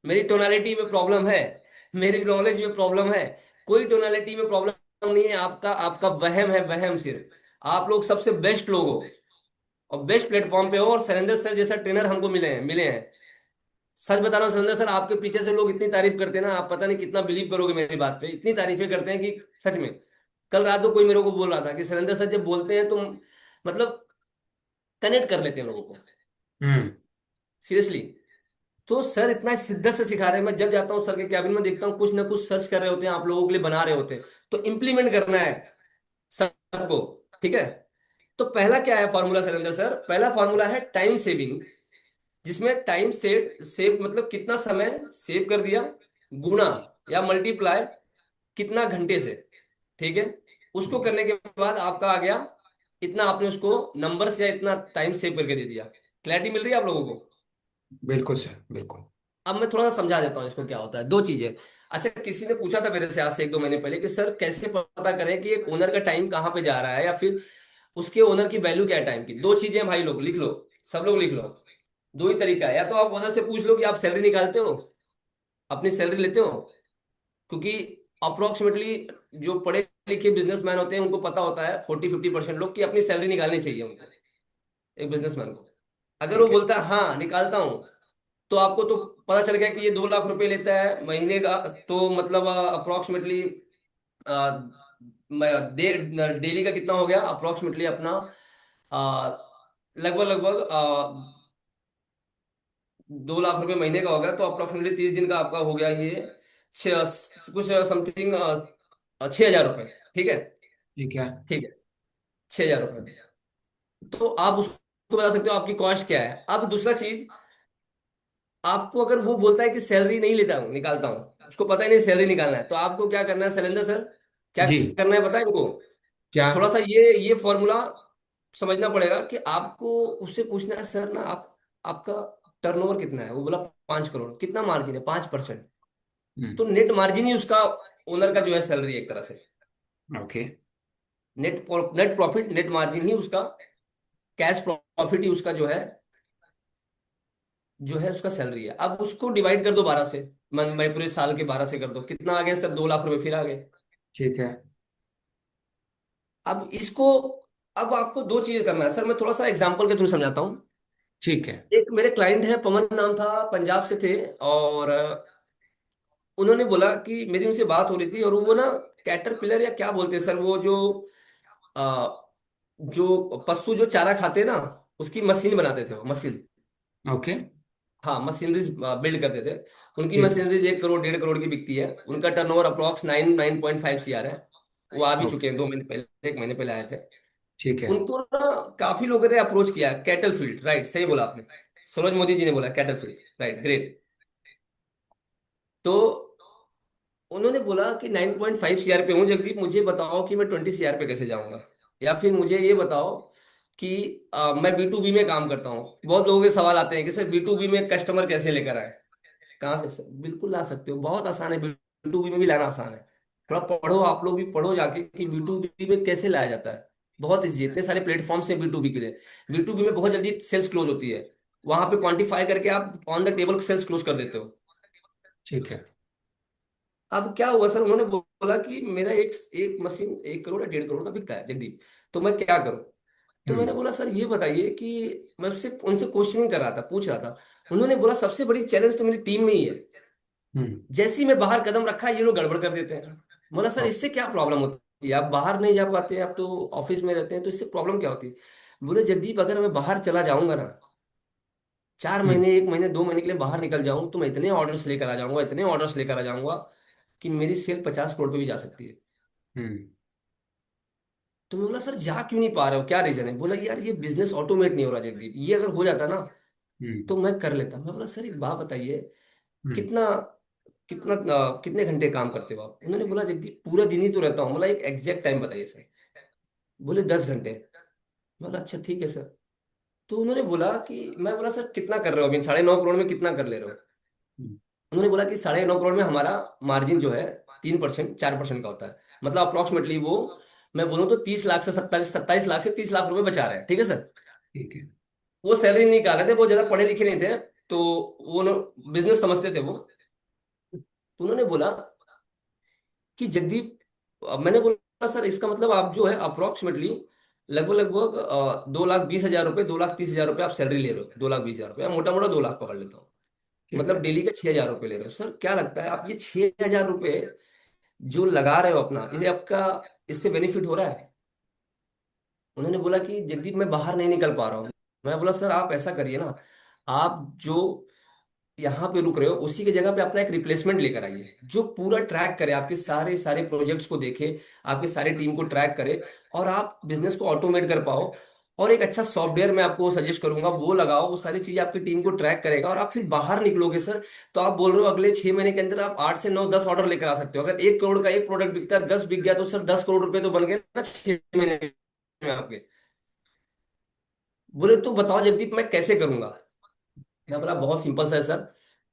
S2: मेरी टोनालिटी में प्रॉब्लम है, मेरी नॉलेज में प्रॉब्लम है। कोई टोनालिटी में प्रॉब्लम नहीं है, आपका आपका वहम है, वहम सिर्फ। आप लोग सबसे बेस्ट लोग हो और बेस्ट प्लेटफॉर्म पे हो, और सरेंद्र सर जैसा ट्रेनर हमको मिले हैं। सच बता रहा हूँ सरेंद्र सर, आपके पीछे से लोग इतनी तारीफ करते हैं ना, आप पता नहीं कितना बिलीव करोगे मेरी बात पे, इतनी तारीफें करते हैं कि सच में। कल रात को कोई मेरे को बोल रहा था कि सरेंद्र सर जब बोलते हैं तो मतलब कनेक्ट कर लेते हैं लोगों को,
S1: हम्म।
S2: सीरियसली। तो सर इतना शिद्दत से सिखा रहे हैं, मैं जब जाता हूँ सर के कैबिन में देखता हूँ कुछ ना कुछ सर्च कर रहे होते हैं, आप लोगों के लिए बना रहे होते हैं, तो इम्प्लीमेंट करना है सबको। ठीक है। तो पहला क्या है फॉर्मूला सरिंदर सर, पहला फॉर्मूला है टाइम सेविंग, जिसमें टाइम सेव मतलब कितना समय सेव कर दिया, गुणा
S1: जी।
S2: या मल्टीप्लाई कितना घंटे से। ठीक है। उसको
S1: हम्म।
S2: करने के बाद आपका आ गया इतना, आपने उसको नंबर्स या इतना टाइम सेव करके दे दिया। क्लैरिटी मिल रही है आप लोगों को।
S1: बिल्कुल सर, बिल्कुल।
S2: अब मैं थोड़ा सा समझा देता हूँ इसको क्या होता है। दो चीजें। अच्छा, किसी ने पूछा था मेरे से आज से 1-2 महीने पहले कि सर कैसे पता करें कि एक ओनर का टाइम कहाँ पे जा रहा है, या फिर उसके ओनर की वैल्यू क्या है टाइम की। दो चीजें भाई, लोग लिख लो, सब लोग लिख लो। दो ही तरीका है, या तो आप ओनर से पूछ लो कि आप सैलरी निकालते हो, अपनी सैलरी लेते हो, क्योंकि अप्रोक्सीमेटली जो पढ़े लिखे बिजनेसमैन होते हैं उनको पता होता है, 40-50% लोग, कि अपनी सैलरी निकालनी चाहिए उनको, एक बिजनेसमैन को। अगर वो
S1: ठीक है।
S2: बोलता है हाँ निकालता हूँ, तो आपको तो पता चल गया कि ये 2 लाख रुपए लेता है महीने का। तो मतलब अप्रोक्सीमेटली डेली का कितना हो गया अप्रोक्सीमेटली अपना, लगभग लगभग 2 लाख रुपए महीने का हो गया, तो अप्रोक्सीमेटली 30 दिन का आपका हो गया ये छः कुछ समथिंग 6,000 रुपये। ठीक है।
S1: ठीक है।
S2: ठीक है, 6,000 रुपये। तो आप उसको बता सकते हो आपकी कॉस्ट क्या है। अब दूसरा चीज, आपको अगर वो बोलता है कि सैलरी नहीं लेता हूँ निकालता हूँ, उसको पता ही नहीं सैलरी निकालना है, तो आपको क्या करना है शैलेंद्र सर, क्या
S1: जी।
S2: करना है पता है इनको।
S1: क्या?
S2: थोड़ा सा ये फॉर्मूला समझना पड़ेगा कि आपको उससे पूछना है, सर ना आप, आपका टर्नओवर कितना है। वो बोला 5 करोड़, कितना मार्जिन है, 5%।
S1: हम्म।
S2: तो नेट मार्जिन ही उसका, ओनर का जो है सैलरी एक तरह से,
S1: okay.
S2: Net net profit, net margin ही उसका, कैश प्रॉफिट ही उसका जो है उसका सैलरी है। अब उसको डिवाइड कर दो 12 से, मैं पूरे साल के 12 से कर दो, कितना आ गया सर, 2 लाख रुपए फिर आ गए।
S1: ठीक है।
S2: अब इसको, अब आपको दो चीज करना है सर, मैं थोड़ा सा एग्जांपल के थ्रू समझाता हूँ।
S1: ठीक है।
S2: एक मेरे क्लाइंट है, पवन नाम था, पंजाब से थे। और उन्होंने बोला कि मेरी उनसे बात हो रही थी, और वो ना कैटरपिलर या क्या बोलते हैं सर, वो जो अ, जो पशु जो चारा खाते हैं ना, उसकी मशीन बनाते थे वो, मशीन।
S1: ओके।
S2: हाँ, मशीनरीज बिल्ड करते थे। उनकी
S1: ठीक है।
S2: मशीनरीज 1 करोड़ 1.5 करोड़ की बिकती है। उनका टर्नओवर अप्रॉक्स 9.5 CR है। वो आ भी
S1: ओके।
S2: चुके हैं 2 महीने पहले, 1 महीने पहले आए थे।
S1: ठीक है।
S2: उनको ना काफी लोगों ने अप्रोच किया, कैटल फील्ड, राइट, सही बोला आपने, सरोज मोदी जी ने बोला कैटल फील्ड, राइट, ग्रेट। तो उन्होंने बोला कि 9.5 CR पे हूँ जगदीप, मुझे बताओ कि मैं 20 CR पे कैसे जाऊंगा। या फिर मुझे ये बताओ कि मैं B2B में काम करता हूँ। बहुत लोगों के सवाल आते हैं कि सर B2B में कस्टमर कैसे लेकर आए। कहाँ से सर, बिल्कुल ला सकते हो, बहुत आसान है, B2B में भी लाना आसान है। थोड़ा पढ़ो, आप लोग भी पढ़ो जाके कि B2B में कैसे लाया जाता है। बहुत इजी, इतने सारे प्लेटफॉर्म्स हैं B2B के लिए। B2B में बहुत जल्दी सेल्स क्लोज होती है, वहां पे क्वांटिफाई करके आप on the table sales close कर देते हो।
S1: ठीक है।
S2: अब क्या हुआ सर, उन्होंने बोला कि मेरा एक एक मशीन 1 करोड़ या 1.5 करोड़ का बिकता है जल्दी, तो मैं क्या करूं। तो मैंने
S1: हम्म।
S2: बोला सर ये बताइए कि मैं उससे उनसे क्वेश्चनिंग कर रहा था, पूछ रहा था। उन्होंने बोला सबसे बड़ी चैलेंज तो मेरी टीम में ही है।
S1: हम्म।
S2: जैसे ही मैं बाहर कदम रखा, ये लोग गड़बड़ कर देते हैं। बोला सर
S1: ओके।
S2: इससे क्या प्रॉब्लम होती है, आप बाहर नहीं जा पाते हैं, आप तो ऑफिस में रहते हैं, तो इससे प्रॉब्लम क्या होती है। बोले जगदीप अगर मैं बाहर चला जाऊंगा ना, 4 महीने, 1 महीने, 2 महीने के लिए बाहर निकल जाऊं, तो मैं इतने ऑर्डर्स लेकर आ जाऊंगा, इतने ऑर्डर्स लेकर आ जाऊंगा कि मेरी सेल 50 करोड़ पे भी जा सकती है।
S1: हम्म।
S2: तो मैं बोला सर जा क्यों नहीं पा रहे हो, क्या रीजन है। बोला यार ये बिजनेस ऑटोमेट नहीं हो रहा जगदीप, ये अगर हो जाता ना
S1: हम्म।
S2: तो मैं कर लेता। मैं बोला सर एक बात बताइए,
S1: हम्म।
S2: कितना कितना कितने घंटे काम करते हो आप। उन्होंने बोला जगदीप पूरा दिन ही तो रहता हूँ। बोला एक एग्जैक्ट टाइम बताइए सर। बोले 10 घंटे। मैं बोला अच्छा ठीक है सर। तो उन्होंने बोला कि, मैं बोला सर कितना कर रहे हो अभी, 9.5 करोड़ में कितना कर ले रहे हो।
S1: हम्म।
S2: उन्होंने बोला कि 9.5 करोड़ में हमारा मार्जिन जो है 3%, 4% का होता है। मतलब अप्रोक्सीमेटली वो, मैं बोलूँ तो 30 लाख से 27 लाख से 30 लाख रुपए बचा रहे हैं, ठीक है सर।
S1: ठीक है।
S2: वो सैलरी नहीं निकाल रहे थे, वो ज्यादा पढ़े लिखे नहीं थे, तो वो बिजनेस समझते थे वो। तो उन्होंने बोला कि जगदीप, मैंने बोला सर इसका मतलब आप जो है अप्रोक्सीमेटली लगभग लगभग 2,20,000 रुपये, 2,30,000 रुपये आप सैलरी ले रहे हो, 2,20,000 रुपये, मोटा मोटा 2 लाख पकड़ लेता हूँ।
S1: ठीक
S2: मतलब
S1: है।
S2: डेली का 6,000 रुपये ले रहे हो। सर क्या लगता है आप ये 6,000 रुपये जो लगा रहे हो अपना, इसे आपका, इससे बेनिफिट हो रहा है। उन्होंने बोला कि जगदीप मैं बाहर नहीं निकल पा रहा हूँ। मैं बोला सर आप ऐसा करिए ना, आप जो यहाँ पे रुक रहे हो उसी की जगह पे अपना एक रिप्लेसमेंट लेकर आइए, जो पूरा ट्रैक करे, आपके सारे सारे प्रोजेक्ट्स को देखे, आपकी सारी टीम को ट्रैक करे, और आप बिजनेस को ऑटोमेट कर पाओ। और एक अच्छा सॉफ्टवेयर मैं आपको सजेस्ट करूंगा, वो लगाओ, वो सारी चीजें आपकी टीम को ट्रैक करेगा, और आप फिर बाहर निकलोगे सर। तो आप बोल रहे हो अगले 6 महीने के अंदर आप 8 से 9 10 ऑर्डर लेकर आ सकते हो। अगर 1 करोड़ का एक प्रोडक्ट बिकता है, 10 बिक गया, तो सर 10 करोड़ रुपए तो बन गए ना 6 महीने में आपके। बोले तो बताओ जगदीप मैं कैसे करूंगा। मैं बोला बहुत सिंपल सा है सर।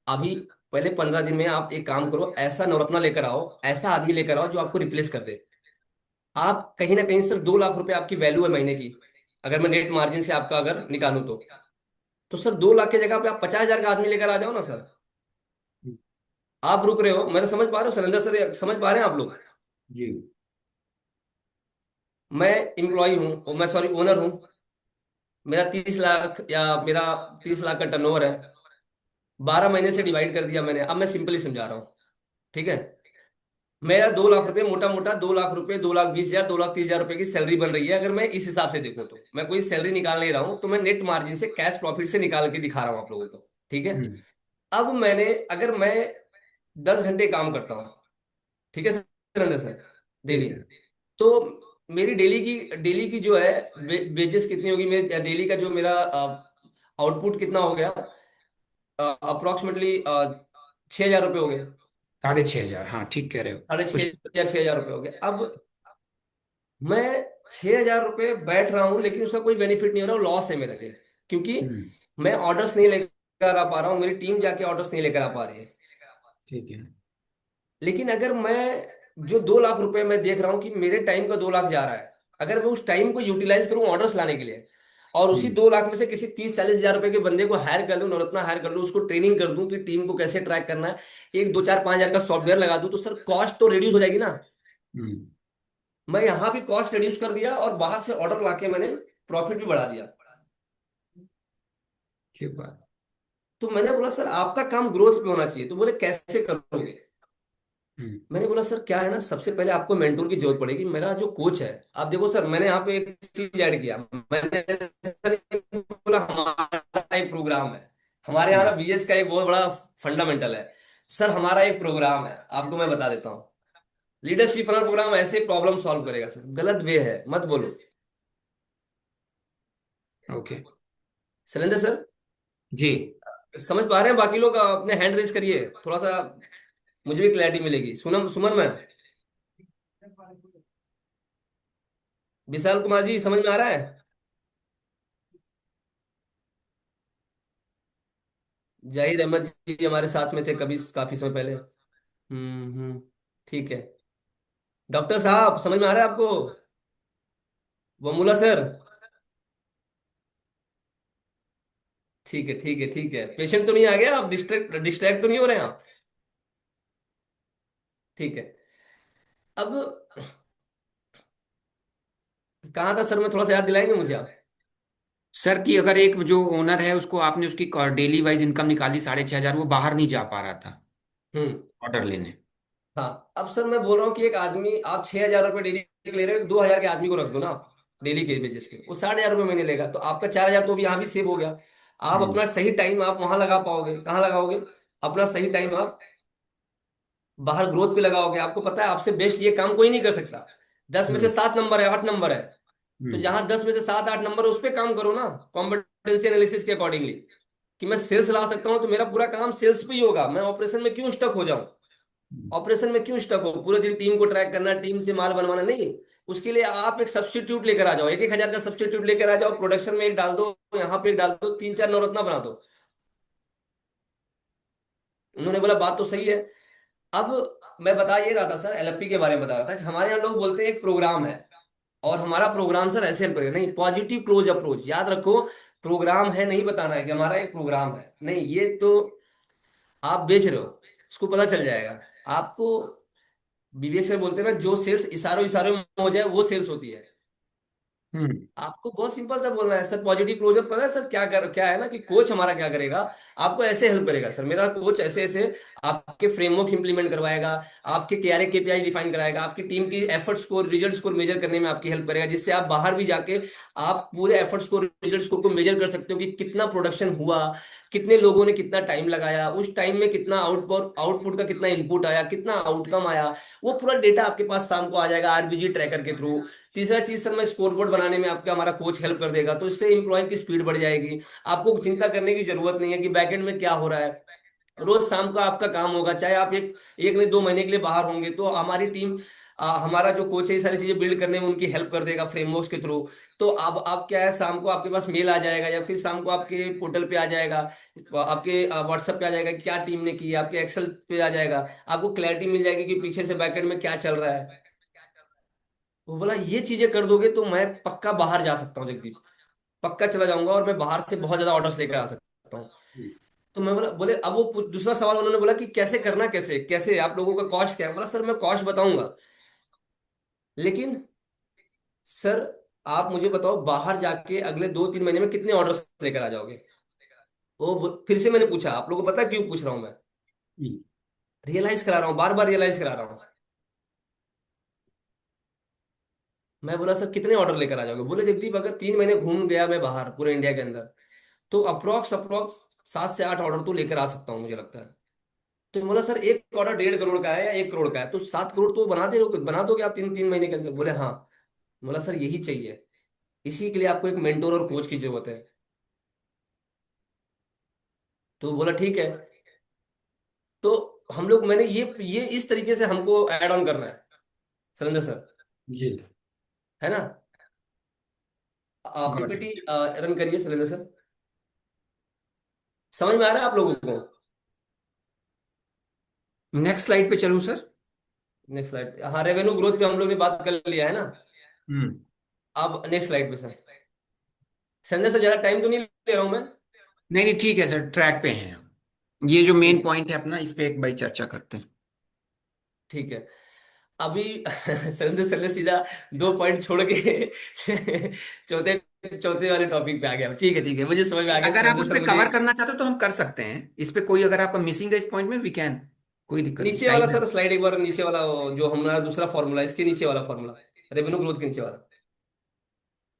S2: अभी पहले 15 दिन में आप एक काम करो, ऐसा नवरत्ना लेकर आओ, ऐसा आदमी लेकर आओ जो आपको रिप्लेस कर दे। आप कहीं ना कहीं सर 2 लाख रुपए आपकी वैल्यू है महीने की, अगर मैं नेट मार्जिन से आपका अगर निकालूं तो सर 2 लाख की जगह पे आप 50,000 का आदमी लेकर आ जाओ ना सर। आप रुक रहे हो, मेरा समझ पा रहे हो सुरेंद्र सर, ये समझ पा रहे हैं आप लोग?
S1: जी।
S2: मैं एम्प्लॉय हूँ, मैं सॉरी ओनर हूँ। मेरा 30 लाख या मेरा 30 लाख का टर्नओवर है। 12 महीने से डिवाइड कर दिया मैंने, अब मैं सिंपली समझा रहा हूँ। ठीक है। मेरा 2 लाख रुपए, मोटा मोटा 2 लाख रुपए, 2,20,000, 2,30,000 रुपए की सैलरी बन रही है। अगर मैं इस हिसाब से देखूं तो मैं कोई सैलरी निकाल नहीं रहा हूं, तो मैं नेट मार्जिन से कैश प्रॉफिट से निकाल के दिखा रहा हूं आप लोगों को। ठीक है।
S1: हम्म।
S2: अब मैंने, अगर मैं 10 घंटे काम करता हूँ, ठीक है सर, अंदर सर,
S1: ठीक
S2: डेली,
S1: है।
S2: तो मेरी डेली की जो है वेजेस कितनी होगी, मेरी डेली का जो मेरा आउटपुट कितना हो गया, अप्रोक्सीमेटली 6,000 रुपये हो गए।
S1: 6,500, हाँ ठीक कह रहे हो।
S2: साढ़े
S1: कुछ।
S2: छः हजार 6,000 रुपये हो गए। अब मैं 6,000 रुपये बैठ रहा हूँ, लेकिन उसका कोई बेनिफिट नहीं हो रहा, लॉस है मेरे लिए। क्योंकि
S1: हम्म।
S2: मैं ऑर्डर्स नहीं लेकर आ पा रहा हूँ, मेरी टीम जाके ऑर्डर्स नहीं लेकर आ पा रही है।
S1: ठीक है।
S2: लेकिन अगर मैं जो 2 लाख रुपए मैं देख रहा हूँ कि मेरे टाइम का 2 लाख जा रहा है, अगर मैं उस टाइम को यूटिलाइज करूँ ऑर्डर्स लाने के लिए, और उसी
S1: हम्म।
S2: 2 लाख में से किसी 30-40 हजार रुपए के बंदे को हायर कर लूँ, नवरत्ना हायर कर लूँ, उसको ट्रेनिंग कर दूं कि टीम को कैसे ट्रैक करना है, एक 2 4 5 हजार का सॉफ्टवेयर लगा दूं, तो सर कॉस्ट तो रिड्यूस हो जाएगी ना।
S1: हम्म।
S2: मैं यहाँ भी कॉस्ट रिड्यूस कर दिया और बाहर से ऑर्डर लाके मैंने प्रॉफिट भी बढ़ा दिया।
S1: ठीक बात।
S2: तो मैंने बोला सर आपका काम ग्रोथ पे होना चाहिए, तो बोले कैसे करोगे?
S1: हम्म।
S2: मैंने बोला सर क्या है ना, सबसे पहले आपको मेंटोर की जरूरत पड़ेगी। मेरा जो कोच है, आप देखो सर, मैंने यहाँ पे एक चीज ऐड किया। मैंने सर बोला हमारा एक प्रोग्राम है, हमारे यहाँ
S1: हम्म।
S2: ना बीएस का एक बहुत बड़ा फंडामेंटल है। सर हमारा एक प्रोग्राम है, आपको मैं बता देता हूँ। लीडरशिप वाला प्रोग्राम ऐसे प्रॉब्लम सॉल्व करेगा सर, गलत वे है मत बोलो।
S1: ओके।
S2: शैलेंद्र सर,
S1: जी।
S2: समझ पा रहे हैं? बाकी लोग अपने हैंड रेज करिए थोड़ा सा, मुझे भी क्लैरिटी मिलेगी। सुनम सुमन मैम, विशाल कुमार जी, समझ में आ रहा है? जाहिर अहमद जी हमारे साथ में थे कभी काफी समय पहले। ठीक है। डॉक्टर साहब समझ में आ रहा है आपको? वमूला सर, ठीक है ठीक है ठीक है। पेशेंट तो नहीं आ गया? आप डिस्ट्रैक्ट डिस्ट्रैक्ट तो नहीं हो रहे हैं आप? ठीक है। अब कहाँ था सर, मैं थोड़ा सा याद दिलाएंगे मुझे आप?
S1: सर की अगर एक जो ओनर है उसको आपने उसकी डेली वाइज इनकम निकाली 6,500, वो बाहर नहीं जा पा रहा था
S2: हम्म।
S1: ऑर्डर लेने।
S2: हाँ, अब सर मैं बोल रहा हूँ कि एक आदमी, आप 6,000 रुपये डेली के ले रहे हो, 2 हजार के आदमी को रख दो ना डेली के बेसिस पे, वो 60,000 रुपये महीने लेगा, तो आपका 4,000 तो भी यहाँ भी सेव हो गया। आप
S1: हम्म।
S2: अपना सही टाइम आप वहां लगा पाओगे, कहाँ लगाओगे? अपना सही टाइम आप बाहर ग्रोथ पे लगाओगे। आपको पता है आपसे बेस्ट ये काम कोई नहीं कर सकता। 10 में से 7 नंबर है, 8 नंबर है, तो
S1: हम्म।
S2: जहां 10 में से 7 8 नंबर है, उस पर काम करो ना, कॉम्पिटेंसी एनालिसिस के अकॉर्डिंगली। कि मैं सेल्स ला सकता हूं तो मेरा पूरा काम सेल्स पे ही होगा, मैं ऑपरेशन में क्यों स्टक हो जाऊं?
S1: हम्म।
S2: ऑपरेशन में क्यों स्टक हो? पूरे दिन टीम को ट्रैक करना, टीम से माल बनवाना नहीं। उसके लिए आप एक सब्स्टिट्यूट लेकर आ जाओ, 1 1 हजार का सब्स्टिट्यूट लेकर आ जाओ, प्रोडक्शन में एक डाल दो, यहाँ पे एक डाल दो, 3 4 नवरत्ना बना दो। उन्होंने बोला बात तो सही है। अब मैं बता ये रहा था सर, एलएफपी के बारे में बता रहा था कि हमारे यहाँ लोग बोलते हैं एक प्रोग्राम है, और हमारा प्रोग्राम सर ऐसे हेल्प करेगा। नहीं, पॉजिटिव क्लोज अप्रोच याद रखो। प्रोग्राम है नहीं बताना है कि हमारा एक प्रोग्राम है, नहीं, ये तो आप बेच रहे हो, उसको पता चल जाएगा आपको। विवेक सर बोलते हैं ना, जो सेल्स इशारों इशारों में हो जाए वो सेल्स होती है।
S1: हम्म।
S2: आपको बहुत सिंपल सा बोलना है सर, पॉजिटिव क्लोजर। पता है सर क्या है ना, कि कोच हमारा क्या करेगा, आपको ऐसे हेल्प करेगा सर। मेरा कोच ऐसे ऐसे आपके फ्रेमवर्क्स इंप्लीमेंट करवाएगा, आपके केआरए केपीआई डिफाइन कराएगा, आपकी टीम की एफर्ट्स को, रिजल्ट स्कोर मेजर करने में आपकी हेल्प करेगा, जिससे आप बाहर भी जाके आप पूरे एफर्ट्स को, रिजल्ट स्कोर को मेजर कर सकते हो कि कितना प्रोडक्शन हुआ, कितने लोगों ने कितना टाइम लगाया, उस टाइम में कितना आउटपुट आउटपुट का कितना इनपुट आया, कितना आउटकम आया। वो पूरा डेटा आपके पास शाम को आ जाएगा आरबीजी ट्रैकर के थ्रू। तीसरा चीज सर, मैं स्कोर बोर्ड बनाने में आपका हमारा कोच हेल्प कर देगा, तो इससे एम्प्लॉय की स्पीड बढ़ जाएगी। आपको चिंता करने की जरूरत नहीं है कि बैकएंड में क्या हो रहा है। रोज शाम का आपका काम होगा, चाहे आप एक एक नहीं 2 महीने के लिए बाहर होंगे, तो हमारी टीम हमारा जो कोच है ये सारी चीजें बिल्ड करने में उनकी हेल्प कर देगा फ्रेमवर्क्स के थ्रू। तो अब आप क्या है, शाम को आपके पास मेल आ जाएगा या फिर शाम को आपके पोर्टल पे आ जाएगा, आपके व्हाट्सएप पे आ जाएगा कि क्या टीम ने की है, आपके एक्सेल पे आ जाएगा, आपको क्लैरिटी मिल जाएगी कि पीछे से बैकएंड में क्या चल रहा है। वो बोला ये चीजें कर दोगे तो मैं पक्का बाहर जा सकता हूँ जगदीप, पक्का चला जाऊंगा और मैं बाहर से बहुत ज्यादा ऑर्डर्स लेकर आ सकता हूँ। तो मैं बोला, बोले अब वो दूसरा सवाल उन्होंने बोला कि कैसे करना, कैसे कैसे आप लोगों का कॉस्ट क्या है। बोला सर मैं कॉस्ट बताऊंगा, लेकिन सर आप मुझे बताओ बाहर जाके अगले 2-3 महीने में कितने ऑर्डर्स लेकर आ जाओगे। फिर से मैंने पूछा, आप लोगों को पता है क्यों पूछ रहा हूं मैं,
S1: हम्म।
S2: रियलाइज करा रहा हूँ, बार बार रियलाइज करा रहा हूँ। मैं बोला सर कितने ऑर्डर लेकर आ जाओगे। बोले जगदीप अगर 3 महीने घूम गया मैं बाहर पूरे इंडिया के अंदर, तो अप्रोक्स अप्रोक्स 7 से 8 ऑर्डर तो लेकर आ सकता हूँ मुझे लगता है। तो बोला सर एक ऑर्डर 1.5 करोड़ का है या 1 करोड़ का है, तो 7 करोड़ तो बना दोगे आप 3-3 महीने के अंदर। बोले हाँ। बोला सर यही चाहिए, इसी के लिए आपको एक मेंटोर और कोच की जरूरत है। तो बोला ठीक है। तो हम लोग, मैंने ये इस तरीके से हमको ऐड ऑन करना है सरिंदर सर,
S1: जी।
S2: है ना। आप
S1: गॉट
S2: पीपीटी
S1: इट।
S2: रन करिए सरिंदर सर, समझ में आ रहा है आप लोगों को।
S1: नेक्स्ट स्लाइड पे चलूं सर?
S2: नेक्स्ट स्लाइड, हाँ रेवेन्यू ग्रोथ पे हम लोग ने बात कर लिया है ना।
S1: हम्म।
S2: अब नेक्स्ट स्लाइड पे सर, संजय सर ज्यादा टाइम तो नहीं ले रहा हूं मैं।
S1: नहीं नहीं, ठीक है सर, ट्रैक पे हैं हम। ये जो मेन
S2: ठीक है,
S1: पॉइंट है अपना, इस पे एक बार चर्चा करते हैं।
S2: ठीक है। अभी संजय सर ने सीधा 2 पॉइंट छोड़ के चौथे चौथे वाले टॉपिक पे आ गया। ठीक है, ठीक है, मुझे समझ में आ गया
S1: अगर आप
S2: सुरेंद्र
S1: उस
S2: सर
S1: पे
S2: मुझे।
S1: कवर करना चाहते हो तो हम कर सकते हैं, इस पे कोई अगर आपका मिसिंग है इस पॉइंट में, वी कैन। कोई दिक्कत नहीं,
S2: नीचे वाला
S1: टाइम है।
S2: सर स्लाइड एक बार नीचे वाला, जो हमारा दूसरा फॉर्मूला इसके नीचे वाला फॉर्मूला, रेवेन्यू ग्रोथ के नीचे वाला।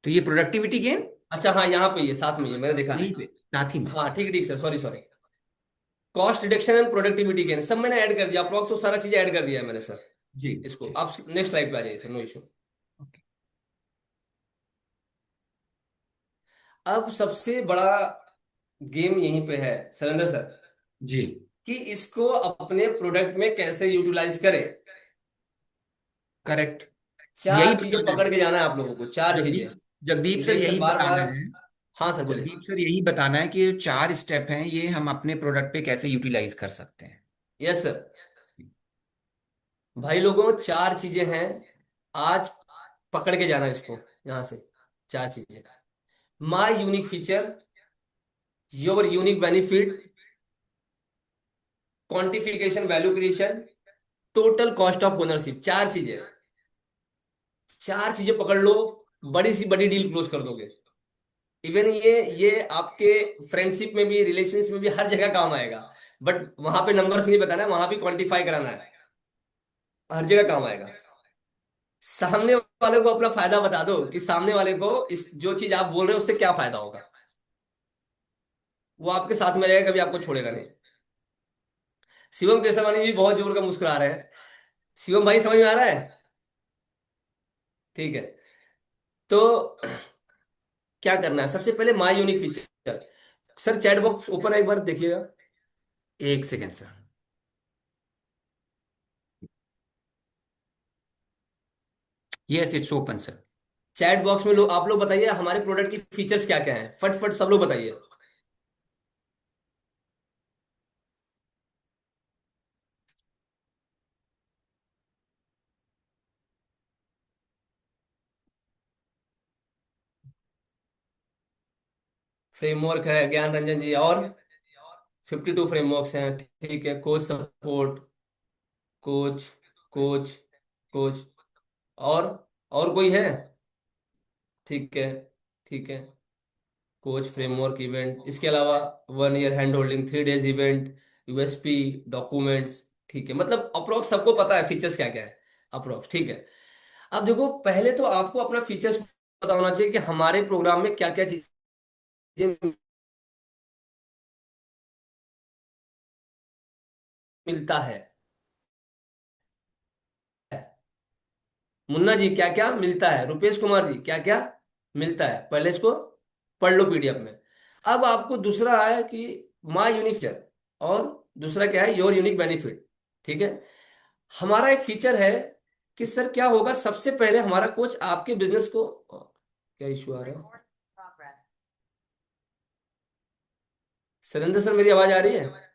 S1: तो ये प्रोडक्टिविटी गेन
S2: अच्छा हाँ, यहाँ पे ये साथ में ये मैंने देखा
S1: यहीं
S2: है।
S1: पे साथ ही में
S2: हाँ
S1: सर।
S2: ठीक है, ठीक sir, sorry sorry. Cost reduction and productivity gain सब मैंने ऐड कर दिया, अप्रॉक्स तो सारा चीज ऐड कर दिया है मैंने सर।
S1: जी
S2: इसको
S1: जी।
S2: आप नेक्स्ट स्लाइड पे आ जाइए सर, नो इशू।
S1: ओके।
S2: अब सबसे बड़ा गेम यहीं पे है सरेंद्र सर,
S1: जी।
S2: कि इसको अपने प्रोडक्ट में कैसे यूटिलाइज करें।
S1: करेक्ट। यही
S2: 4 चीजें
S1: बताना है
S2: पकड़ के जाना है आप लोगों को, 4 चीजें।
S1: जगदीप। जगदीप सर
S2: विवेक सर
S1: यही
S2: बार
S1: बताना
S2: बार।
S1: है।
S2: हाँ सर बोले।
S1: जगदीप सर यही बताना है कि ये 4 स्टेप हैं, ये हम अपने प्रोडक्ट पे कैसे यूटिलाइज कर सकते हैं।
S2: Yes sir. भाई लोगों 4 चीजें हैं, आज पकड़ के जाना है इसको यहां से। 4 चीजें, my unique feature, your unique benefit, quantification value creation, total cost of ownership. 4 चीजें, 4 चीजें पकड़ लो, बड़ी सी बड़ी डील क्लोज कर दोगे। इवन ये आपके फ्रेंडशिप में भी, रिलेशनशिप में भी, हर जगह काम आएगा। बट वहां पे नंबर्स नहीं बताना है, वहां भी क्वांटिफाई कराना है, हर जगह काम आएगा। सामने वाले को अपना फायदा बता दो कि सामने वाले को इस जो चीज आप बोल रहे हो उससे क्या फायदा होगा, वो आपके साथ में रहेगा, कभी आपको छोड़ेगा नहीं। शिवम केसवानी जी बहुत जोर का मुस्कुरा रहे हैं। शिवम भाई समझ में आ रहा है। ठीक है। तो क्या करना है, सबसे पहले my unique feature. Sir chat box open है, एक बार देखिएगा।
S1: एक second sir. Yes, it's open sir.
S2: Chat box में लोग, आप लोग बताइए हमारे प्रोडक्ट की फीचर्स क्या क्या हैं, फट फट सब लोग बताइए। फ्रेमवर्क है ज्ञान रंजन जी, और 52 फ्रेमवर्क्स हैं। ठीक है, coach support, coach, coach, coach, और और कोई है। ठीक है, ठीक है, कोच फ्रेमवर्क इवेंट, इसके अलावा 1 year hand holding, 3 days event, USP, documents. ठीक है, मतलब अप्रोक्स सबको पता है फीचर्स क्या क्या है, अप्रोक्स। ठीक है। अब देखो पहले तो आपको अपना फीचर्स पता होना चाहिए कि हमारे प्रोग्राम में क्या क्या चीजें मिलता है। मुन्ना जी क्या क्या मिलता है, रुपेश कुमार जी क्या क्या मिलता है, पहले इसको पढ़ लो पीडीएफ में। अब आपको दूसरा है कि माई यूनिक फीचर, और दूसरा क्या है, योर यूनिक बेनिफिट। ठीक है। हमारा एक फीचर है कि सर क्या होगा, सबसे पहले हमारा कोच आपके बिजनेस को, क्या इशू आ रहा है? सरिंदर सर, मेरी आवाज आ रही है?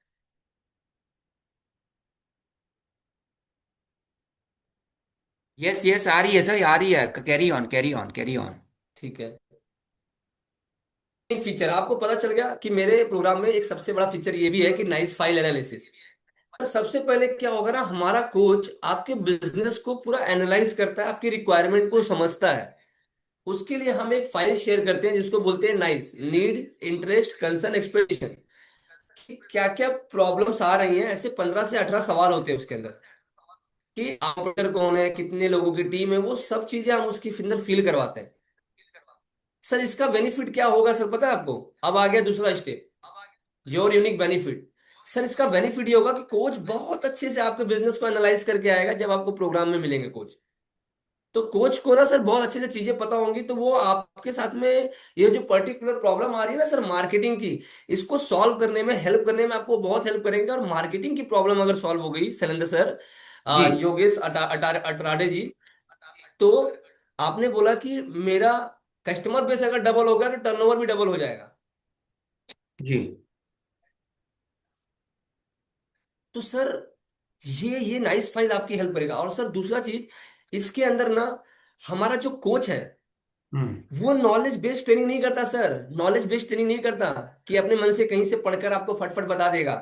S1: यस यस, आ रही है सर, आ रही है। Carry on, carry on, carry on.
S2: ठीक है। एक फीचर आपको पता चल गया कि मेरे प्रोग्राम में एक सबसे बड़ा फीचर ये भी है कि नाइस फाइल एनालिसिस। तो सबसे पहले क्या होगा ना, हमारा कोच आपके बिजनेस को पूरा एनालाइज करता है, आपकी रिक्वायरमेंट को समझता है। उसके लिए हम एक फाइल शेयर करते हैं जिसको बोलते हैं nice, need, interest, concern, expectation. क्या क्या प्रॉब्लम्स आ रही हैं, ऐसे 15 से 18 सवाल होते हैं उसके अंदर, कि ऑपरेटर कौन है, कितने लोगों की टीम है, वो सब चीजें हम उसके अंदर फिल करवाते हैं। सर इसका बेनिफिट क्या होगा सर, पता है आपको? अब आ गया दूसरा step, your unique benefit. Sir इसका बेनिफिट ये होगा कि कोच बहुत अच्छे से आपके बिजनेस को एनालाइज करके आएगा जब आपको प्रोग्राम में मिलेंगे कोच। तो कोच को ना सर बहुत अच्छे से चीजें पता होंगी, तो वो आपके साथ में ये जो पर्टिकुलर प्रॉब्लम आ रही है ना सर मार्केटिंग की, इसको सॉल्व करने में, हेल्प करने में आपको बहुत हेल्प करेंगे। और मार्केटिंग की प्रॉब्लम अगर सॉल्व हो गई शैलेंद्र सर,
S1: जी
S2: योगेश अटारे जी, तो आपने बोला कि मेरा कस्टमर बेस अगर डबल हो गया तो टर्नओवर भी डबल हो जाएगा।
S1: जी।
S2: तो सर ये नाइस फाइल आपकी हेल्प करेगा। और सर दूसरा चीज, इसके अंदर ना हमारा जो कोच है
S1: हम्म।
S2: वो नॉलेज बेस्ड ट्रेनिंग नहीं करता सर, नॉलेज बेस्ड ट्रेनिंग नहीं करता कि अपने मन से कहीं से पढ़कर आपको फटफट बता देगा।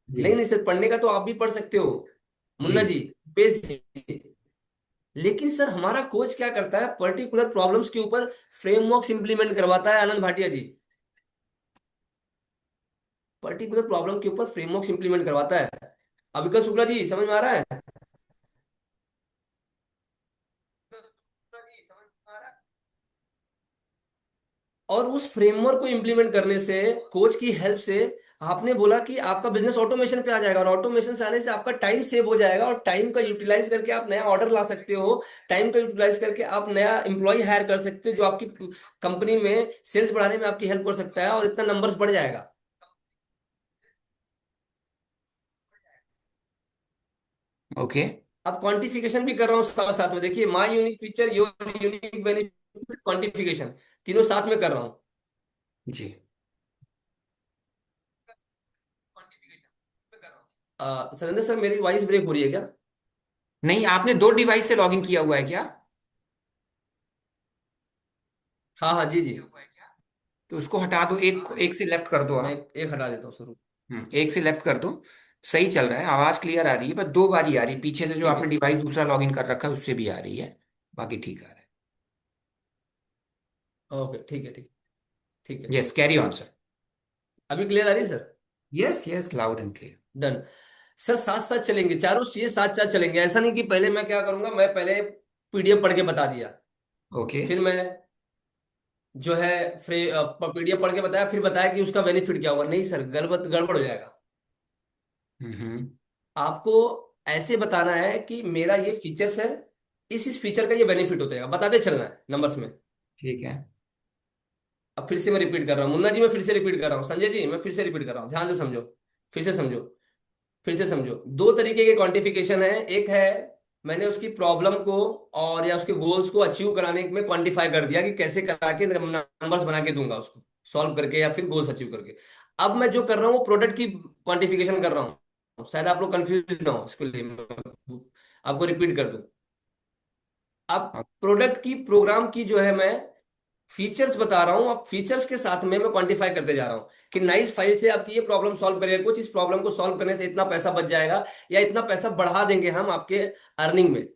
S1: जी
S2: नहीं नहीं सर, पढ़ने का तो आप भी पढ़ सकते हो
S1: जी।
S2: मुन्ना जी, बेस जी। लेकिन सर हमारा कोच क्या करता है, पर्टिकुलर प्रॉब्लम्स के ऊपर फ्रेमवर्क्स इंप्लीमेंट करवाता है आनंद भाटिया जी। पर्टिकुलर प्रॉब्लम के ऊपर फ्रेमवर्क्स इंप्लीमेंट करवाता है। अविका शुक्ला जी, समझ में आ रहा है? और उस फ्रेमवर्क को इंप्लीमेंट करने से, कोच की हेल्प से, आपने बोला कि आपका बिजनेस ऑटोमेशन पे आ जाएगा, और ऑटोमेशन से आने से आपका टाइम सेव हो जाएगा, और टाइम का यूटिलाइज करके आप नया ऑर्डर ला सकते हो। टाइम का यूटिलाइज करके आप नया एम्प्लॉय हायर कर सकते हो जो आपकी कंपनी में सेल्स बढ़ाने में आपकी हेल्प कर सकता है, और इतना नंबर्स बढ़ जाएगा।
S1: ओके।
S2: अब क्वांटिफिकेशन भी कर रहा हूँ साथ साथ में, देखिए my unique feature, your unique benefit, quantification, तीनों साथ में कर रहा हूँ।
S1: जी।
S2: सरिंदर सर, मेरी वॉइस ब्रेक हो रही है क्या?
S1: नहीं, आपने दो डिवाइस से लॉगिन किया हुआ है क्या?
S2: हाँ हाँ, जी जी।
S1: तो उसको हटा दो, एक एक से लेफ्ट कर दो
S2: मैं
S1: आप।
S2: एक हटा देता हूँ सर।
S1: एक से लेफ्ट कर दो। सही चल रहा है, आवाज क्लियर आ रही है, बस दो बार ही आ रही है, पीछे से जो
S2: ठीक है
S1: आपने
S2: ठीक
S1: डिवाइस दूसरा लॉगिन कर रखा है उससे भी आ रही है। बाकी ठीक आ रहा है।
S2: है, ओके ठीक है, ठीक है।
S1: Yes, carry on sir.
S2: अभी क्लियर आ रही है sir?
S1: Yes yes, loud and clear.
S2: Done. Sir साथ साथ चलेंगे, चारों चीजें साथ साथ चलेंगे। ऐसा नहीं कि पहले मैं क्या करूंगा, मैं पहले पीडीएफ पढ़ के बता दिया,
S1: ओके।
S2: फिर मैं जो है पीडीएफ पढ़ के बताया, फिर बताया कि उसका बेनिफिट क्या होगा। नहीं सर, गड़बड़ गड़बड़ हो जाएगा।
S1: हम्म।
S2: आपको ऐसे बताना है कि मेरा ये फीचर्स है, इस फीचर का ये बेनिफिट होता है, बताते चलना है नंबर्स में।
S1: ठीक है।
S2: अब फिर से मैं रिपीट कर रहा हूँ मुन्ना जी, मैं फिर से रिपीट कर रहा हूँ, संजय जी मैं फिर से रिपीट कर रहा हूँ, ध्यान से समझो, फिर से समझो, फिर से समझो। दो तरीके के क्वांटिफिकेशन है। एक है, मैंने उसकी प्रॉब्लम को और या उसके गोल्स को अचीव कराने में क्वांटिफाई कर दिया कि कैसे करा के नंबर्स बना के दूंगा उसको, सॉल्व करके या फिर गोल्स अचीव करके। अब मैं जो कर रहा हूँ वो प्रोडक्ट की क्वांटिफिकेशन कर रहा हूँ। शायद आप लोग कंफ्यूज ना हो, इसके लिए मैं आपको रिपीट कर दूं। अब प्रोडक्ट की, प्रोग्राम की जो है, मैं फीचर्स बता रहा हूं। अब फीचर्स के साथ में मैं क्वांटिफाई करते जा रहा हूं कि नाइस फाइल से आपकी ये प्रॉब्लम सॉल्व करेगा, कुछ इस प्रॉब्लम को सॉल्व करने से इतना पैसा बच जाएगा, या इतना पैसा बढ़ा देंगे हम आपके अर्निंग में।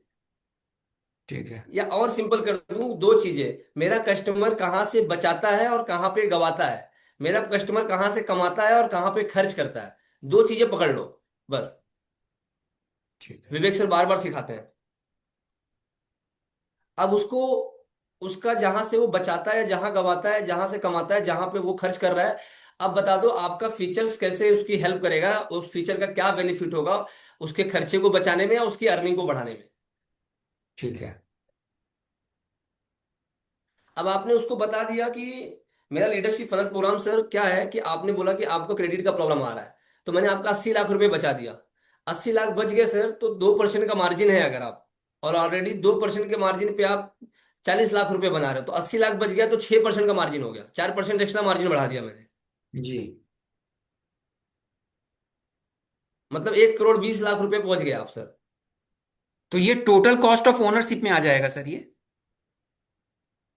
S1: ठीक है।
S2: या और सिंपल कर दूं, दो चीजें, मेरा कस्टमर कहाँ से बचाता है और कहाँ पे गवाता है, मेरा कस्टमर कहाँ से कमाता है और कहाँ पे खर्च करता है, दो चीजें पकड़ लो बस।
S1: ठीक है।
S2: विवेक सर बार बार सिखाते हैं। अब उसको, उसका जहां से वो बचाता है, जहां गवाता है, जहां से कमाता है, जहां पे वो खर्च कर रहा है, अब बता दो आपका फीचर्स कैसे उसकी हेल्प करेगा, उस फीचर का क्या बेनिफिट होगा उसके खर्चे को बचाने में या उसकी अर्निंग को बढ़ाने में।
S1: ठीक है।
S2: अब आपने उसको बता दिया कि मेरा लीडरशिप फनल प्रोग्राम सर क्या है, कि आपने बोला कि आपको क्रेडिट का प्रॉब्लम आ रहा है, तो मैंने आपका 80 लाख रुपए बचा दिया। 80 लाख बच गए सर, तो 2% का मार्जिन है अगर आप और ऑलरेडी 2% के मार्जिन पे आप 40 लाख रुपए बना रहे हो, तो 80 लाख बच गया, तो 6% का मार्जिन हो गया, 4% एक्स्ट्रा मार्जिन बढ़ा दिया मैंने।
S1: जी।
S2: मतलब 1 करोड़ 20 लाख रुपए पहुंच गए आप सर।
S1: तो ये टोटल कॉस्ट ऑफ ओनरशिप में आ जाएगा सर ये?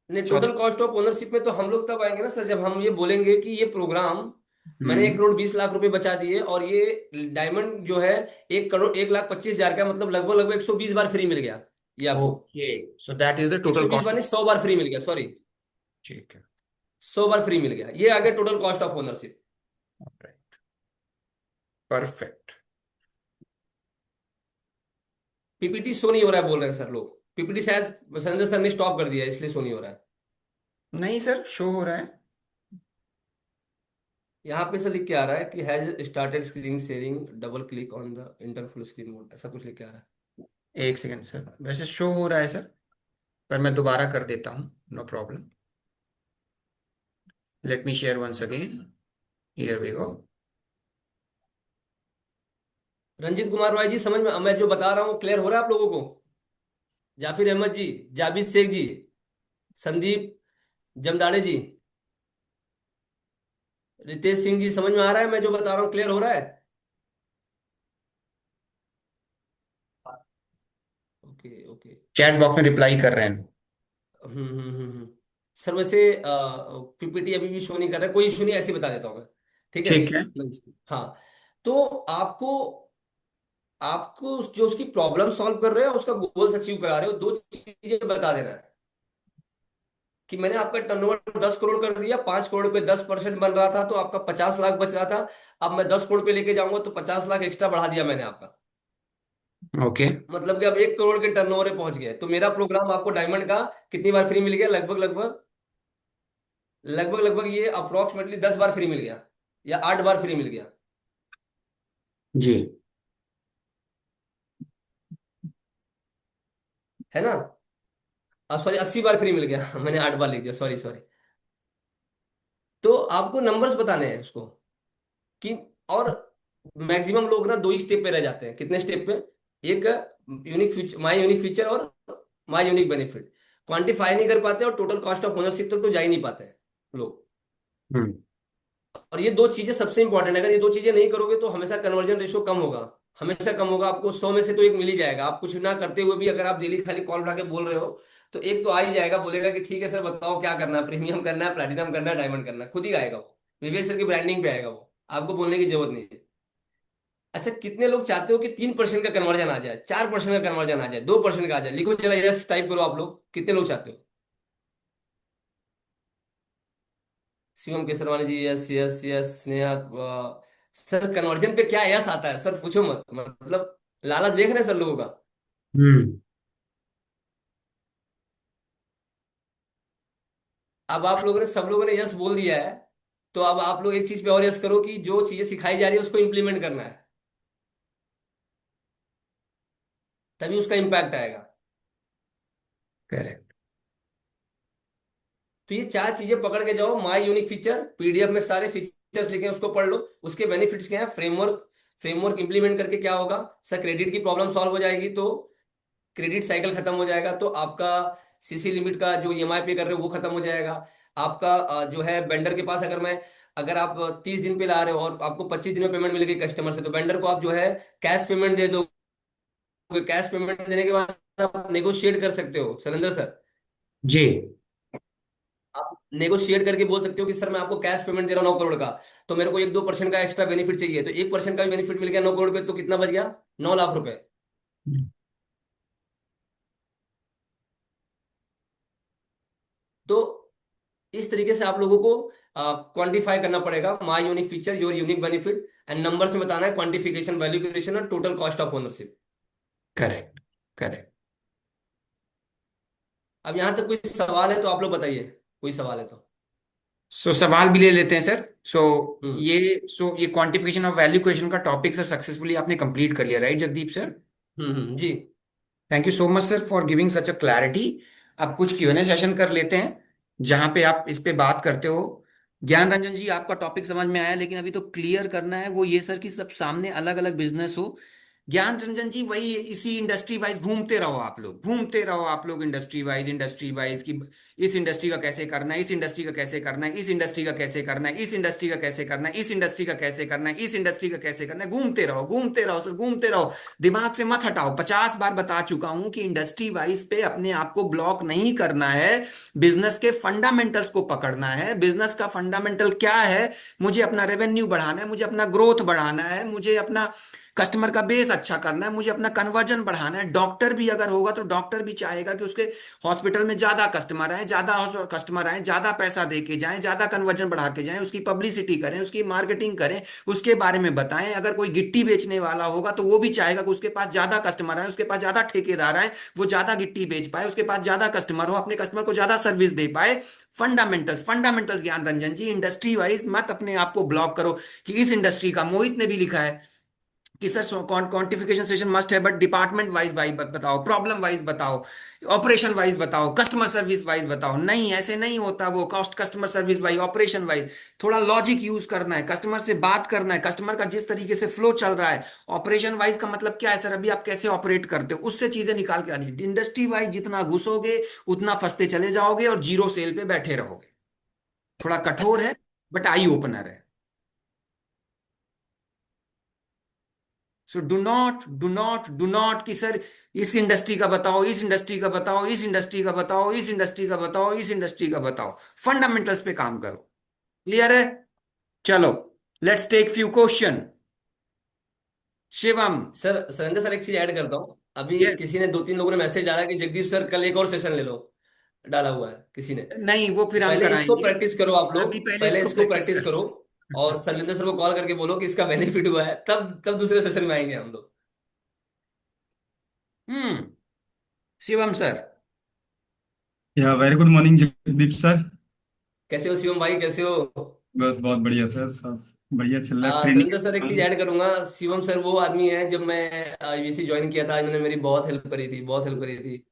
S2: नहीं, टोटल
S1: चौदह।
S2: कॉस्ट ऑफ ओनरशिप में तो हम लोग तब आएंगे ना सर, जब हम ये बोलेंगे कि ये प्रोग्राम मैंने एक
S1: हम्म।
S2: करोड़ बीस लाख रुपए बचा दिए, और ये डायमंड जो है 1 करोड़ 1 लाख 25 हजार का, मतलब लगभग लगभग 120 बार फ्री मिल गया ये आपको।
S1: Okay, so that is the
S2: एक
S1: टोटल
S2: सौ बीस
S1: कॉस्ट
S2: बार
S1: ऑफ।
S2: नहीं, 100 बार फ्री मिल गया, सॉरी।
S1: ठीक है।
S2: 100 बार फ्री मिल गया, ये आ गया total cost of ownership.
S1: Right. Perfect.
S2: PPT show नहीं हो रहा है बोल रहे हैं सर लोग, पीपीटी शायद संजय सर ने स्टॉप कर दिया है, इसलिए शो नहीं हो रहा है।
S1: नहीं सर, शो हो रहा है।
S2: यहाँ पे सर लिख के आ रहा है कि has started screen sharing, double click on the inter full screen mode, ऐसा कुछ लिख के आ रहा है।
S1: एक सेकंड सर, वैसे शो हो रहा है सर, पर मैं दोबारा कर देता हूँ, no problem. Let me share once again. Here we go.
S2: Ranjit Kumar Roy ji, समझ में मैं जो बता रहा हूँ क्लियर हो रहा है आप लोगों को? जाफिर अहमद जी, जाबिद शेख जी, संदीप जमदाड़े जी, रितेश सिंह जी, समझ में आ रहा है मैं जो बता रहा हूँ क्लियर हो रहा है? Okay okay.
S1: चैट बॉक्स में रिप्लाई कर रहे हैं।
S2: सर वैसे पीपीटी अभी भी शो नहीं कर रहा है, कोई इशू नहीं, ऐसे ही बता देता हूँ मैं। ठीक है।
S1: ठीक है।
S2: हाँ। तो आपको आपको जो उसकी प्रॉब्लम सॉल्व कर रहे हो, उसका गोल्स अचीव करा रहे हो, दो चीजें बता देना है कि मैंने आपका टर्नओवर 10 करोड़ कर दिया, 5 करोड़ पे 10% बन रहा था तो आपका 50 लाख बच रहा था। अब मैं 10 करोड़ पे लेके जाऊंगा तो 50 लाख एक्स्ट्रा बढ़ा दिया मैंने आपका।
S1: ओके।
S2: मतलब कि अब 1 करोड़ के टर्नओवर पे पहुंच गए, तो मेरा प्रोग्राम आपको डायमंड का कितनी बार फ्री मिल गया? लगभग ये अप्रोक्सीमेटली 10 बार फ्री मिल गया, या 8 बार फ्री मिल गया,
S1: जी।
S2: है ना? सॉरी, 80 बार फ्री मिल गया मैंने 8 बार लिख दिया, सॉरी सॉरी। तो आपको नंबर्स बताने हैं उसको कि, और मैक्सिमम लोग ना दो ही स्टेप पे रह जाते हैं। कितने स्टेप पे? एक यूनिक फीचर, माई यूनिक फीचर, और माई यूनिक बेनिफिट। क्वांटिफाई नहीं कर पाते और टोटल कॉस्ट ऑफ ओनरशिप तक तो जा ही नहीं पाते हैं लोग।
S1: हम्म।
S2: और ये दो चीजें सबसे इंपॉर्टेंट है, अगर ये दो चीजें नहीं करोगे तो हमेशा कन्वर्जन रेशियो कम होगा, हमेशा कम होगा। आपको 100 में से तो एक मिल ही जाएगा, आप कुछ ना करते हुए भी अगर आप डेली खाली कॉल उठा के बोल रहे हो तो एक तो आ ही जाएगा, बोलेगा कि ठीक है सर बताओ क्या करना है, प्रीमियम करना है, प्लैटिनम करना है, डायमंड करना है, खुद ही आएगा वो। विवेक सर की ब्रांडिंग पे आएगा वो, आपको बोलने की जरूरत नहीं है। अच्छा, कितने लोग चाहते हो कि 3% का कन्वर्जन आ जाए, 4% का कन्वर्जन आ जाए, 2% का आ जाए? लिखो जरा, यस टाइप करो आप लोग, कितने लोग चाहते हो? Shivam Kesarwani ji, yes yes yes. Sneha sir conversion पे क्या यस आता है सर, पूछो मत, मतलब लालच देख रहे हैं सर लोगों का।
S1: हम्म।
S2: अब आप लोगों ने, सब लोगों ने यस बोल दिया है, तो अब आप लोग एक चीज पे और यस करो कि जो चीजें सिखाई जा रही है उसको इंप्लीमेंट करना है, तभी उसका इम्पैक्ट आएगा।
S1: करेक्ट।
S2: तो ये चार चीजें पकड़ के जाओ, माई यूनिक फीचर, पीडीएफ में सारे फीचर्स लिखे हैं उसको पढ़ लो, उसके बेनिफिट्स क्या है, फ्रेमवर्क, फ्रेमवर्क इंप्लीमेंट करके क्या होगा सर, क्रेडिट की प्रॉब्लम सॉल्व हो जाएगी, तो क्रेडिट साइकिल खत्म हो जाएगा, तो आपका सीसी लिमिट का जो ईएमआई पे कर रहे हो वो खत्म हो जाएगा। आपका जो है वेंडर के पास, अगर आप 30 दिन पे ला रहे हो और आपको 25 दिन में पेमेंट मिल गई कस्टमर से, तो वेंडर को आप जो है कैश पेमेंट दे दोगे। कैश पेमेंट देने के बाद आप नेगोशिएट कर सकते हो शैलेंद्र सर।
S1: जी।
S2: आप नेगोशिएट करके बोल सकते हो कि सर मैं आपको कैश पेमेंट दे रहा हूँ 9 करोड़ का, तो मेरे को 1-2% का एक्स्ट्रा बेनिफिट चाहिए, तो 1% का भी बेनिफिट मिल गया 9 करोड़ पे, तो कितना बच गया? 9 लाख रुपए। तो इस तरीके से आप लोगों को क्वांटिफाई करना पड़ेगा, my unique feature, your unique benefit, and number से बताना है, क्वांटिफिकेशन, वैल्यूएशन और total cost of ownership.
S1: Correct. Correct.
S2: अब यहां तक कोई सवाल है तो आप लोग बताइए, कोई सवाल है तो।
S1: सो सवाल भी ले लेते हैं सर। सो
S2: हम्म
S1: ये क्वांटिफिकेशन ऑफ वैल्यू क्रिएशन का टॉपिक सर सक्सेसफुली आपने कंप्लीट कर लिया, राइट जगदीप सर?
S2: जी।
S1: Thank you so much sir for giving such a clarity. अब कुछ क्यूएनए सेशन कर लेते हैं जहां पे आप इस पे बात करते हो। ज्ञान रंजन जी, आपका टॉपिक समझ में आया, लेकिन अभी तो क्लियर करना है वो ये सर कि सब सामने अलग अलग बिजनेस हो, ज्ञान रंजन जी वही इसी इंडस्ट्री वाइज घूमते रहो आप लोग, घूमते रहो आप लोग इंडस्ट्री वाइज कि इस इंडस्ट्री का कैसे करना है, इस इंडस्ट्री का कैसे करना है, इस इंडस्ट्री का कैसे करना है, इस इंडस्ट्री का कैसे करना है, इस इंडस्ट्री का कैसे करना है, इस इंडस्ट्री का कैसे करना है। घूमते रहो, घूमते रहो सर, घूमते रहो। दिमाग से मत हटाओ। 50 बार बता चुका हूं कि इंडस्ट्री वाइज पे अपने आप को ब्लॉक नहीं करना है। बिजनेस के फंडामेंटल्स को पकड़ना है। बिजनेस का फंडामेंटल क्या है? मुझे अपना रेवेन्यू बढ़ाना है, मुझे अपना ग्रोथ बढ़ाना है, मुझे अपना कस्टमर का बेस अच्छा करना है, मुझे अपना कन्वर्जन बढ़ाना है। डॉक्टर भी अगर होगा तो डॉक्टर भी चाहेगा कि उसके हॉस्पिटल में ज्यादा कस्टमर आए, ज्यादा कस्टमर आए, ज्यादा पैसा दे के जाएं, ज्यादा कन्वर्जन बढ़ा के जाएं, उसकी पब्लिसिटी करें, उसकी मार्केटिंग करें, उसके बारे में बताएं। अगर कोई गिट्टी बेचने वाला होगा तो वो भी चाहेगा कि उसके पास ज्यादा कस्टमर आए, उसके पास ज्यादा ठेकेदार आए, वो ज्यादा गिट्टी बेच पाए, उसके पास ज्यादा कस्टमर हो, अपने कस्टमर को ज्यादा सर्विस दे पाए। फंडामेंटल्स, फंडामेंटल्स ज्ञान रंजन जी, इंडस्ट्री वाइज मत अपने आप को ब्लॉक करो कि इस इंडस्ट्री का, मोहित ने भी लिखा है कि सर क्वांटिफिकेशन सेशन मस्ट है, बट डिपार्टमेंट वाइज भाई बताओ, प्रॉब्लम वाइज बताओ, ऑपरेशन वाइज बताओ, कस्टमर सर्विस वाइज बताओ। नहीं, ऐसे नहीं होता वो। Cost customer service wise, operation wise. थोड़ा लॉजिक यूज करना है, कस्टमर से बात करना है, कस्टमर का जिस तरीके से फ्लो चल रहा है। ऑपरेशन वाइज का मतलब क्या है सर? अभी आप कैसे ऑपरेट करते हो, उससे चीजें निकाल के आनी। इंडस्ट्री वाइज जितना घुसोगे उतना फंसते चले जाओगे और जीरो सेल पे बैठे रहोगे। थोड़ा कठोर है बट आई ओपनर है। सो डू नॉट कि सर इस इंडस्ट्री का बताओ, इस इंडस्ट्री का बताओ, इस इंडस्ट्री का बताओ, इस इंडस्ट्री का बताओ, इस इंडस्ट्री का बताओ। फंडामेंटल्स पे काम करो। क्लियर है? चलो, let's take few question. Shivam.
S2: Sir Surinder sir, एक चीज ऐड करता हूँ। अभी
S1: यस।
S2: किसी ने 2-3 लोगों ने मैसेज डाला कि जगदीप सर कल एक और सेशन ले लो, डाला हुआ है किसी ने।
S1: नहीं, वो
S2: तो
S1: फिर हम
S2: पहले इसको
S1: कराएंगे।
S2: प्रैक्टिस करो आप
S1: अभी
S2: लोग,
S1: पहले
S2: पहले
S1: इसको
S2: इसको
S1: प्रैक्टिस
S2: प्रैक्टिस करो। और
S1: कर।
S2: सरविंदर सर को कॉल करके बोलो कि इसका बेनिफिट हुआ है, तब तब दूसरे सेशन में आएंगे हम लोग।
S1: शिवम सर।
S3: या very good morning Jagdeep sir.
S2: कैसे हो शिवम भाई, कैसे हो?
S3: बस बहुत बढ़िया सर, सब बढ़िया चल रहा है ट्रेनिंग।
S2: सुरेंद्र सर, एक चीज ऐड करूंगा। शिवम सर वो आदमी है, जब मैं यूएससी ज्वाइन किया था, इन्होंने मेरी बहुत हेल्प करी थी, बहुत हेल्प करी थी।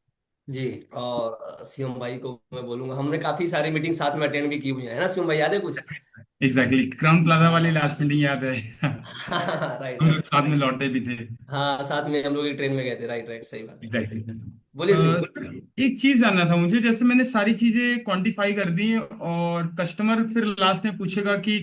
S1: जी।
S2: और शिवम भाई को मैं बोलूंगा, हमने काफी सारी मीटिंग साथ में अटेंड भी की हुई है ना शिवम भाई, याद है कुछ?
S3: एग्जैक्टली, क्राउन प्लाजा वाली
S2: हाँ
S3: लास्ट मीटिंग याद है।
S2: राइट
S3: हम लोग
S2: राइट
S3: साथ में
S2: राइट।
S3: लौटे भी थे।
S2: हाँ, साथ में हम लोग एक ट्रेन में गए थे, राइट राइट, सही बात है।
S3: एग्जैक्टली।
S2: बोलिए शिवम।
S3: एक चीज जानना था मुझे, जैसे मैंने सारी चीजें क्वांटिफाई कर दी और कस्टमर फिर लास्ट में पूछेगा कि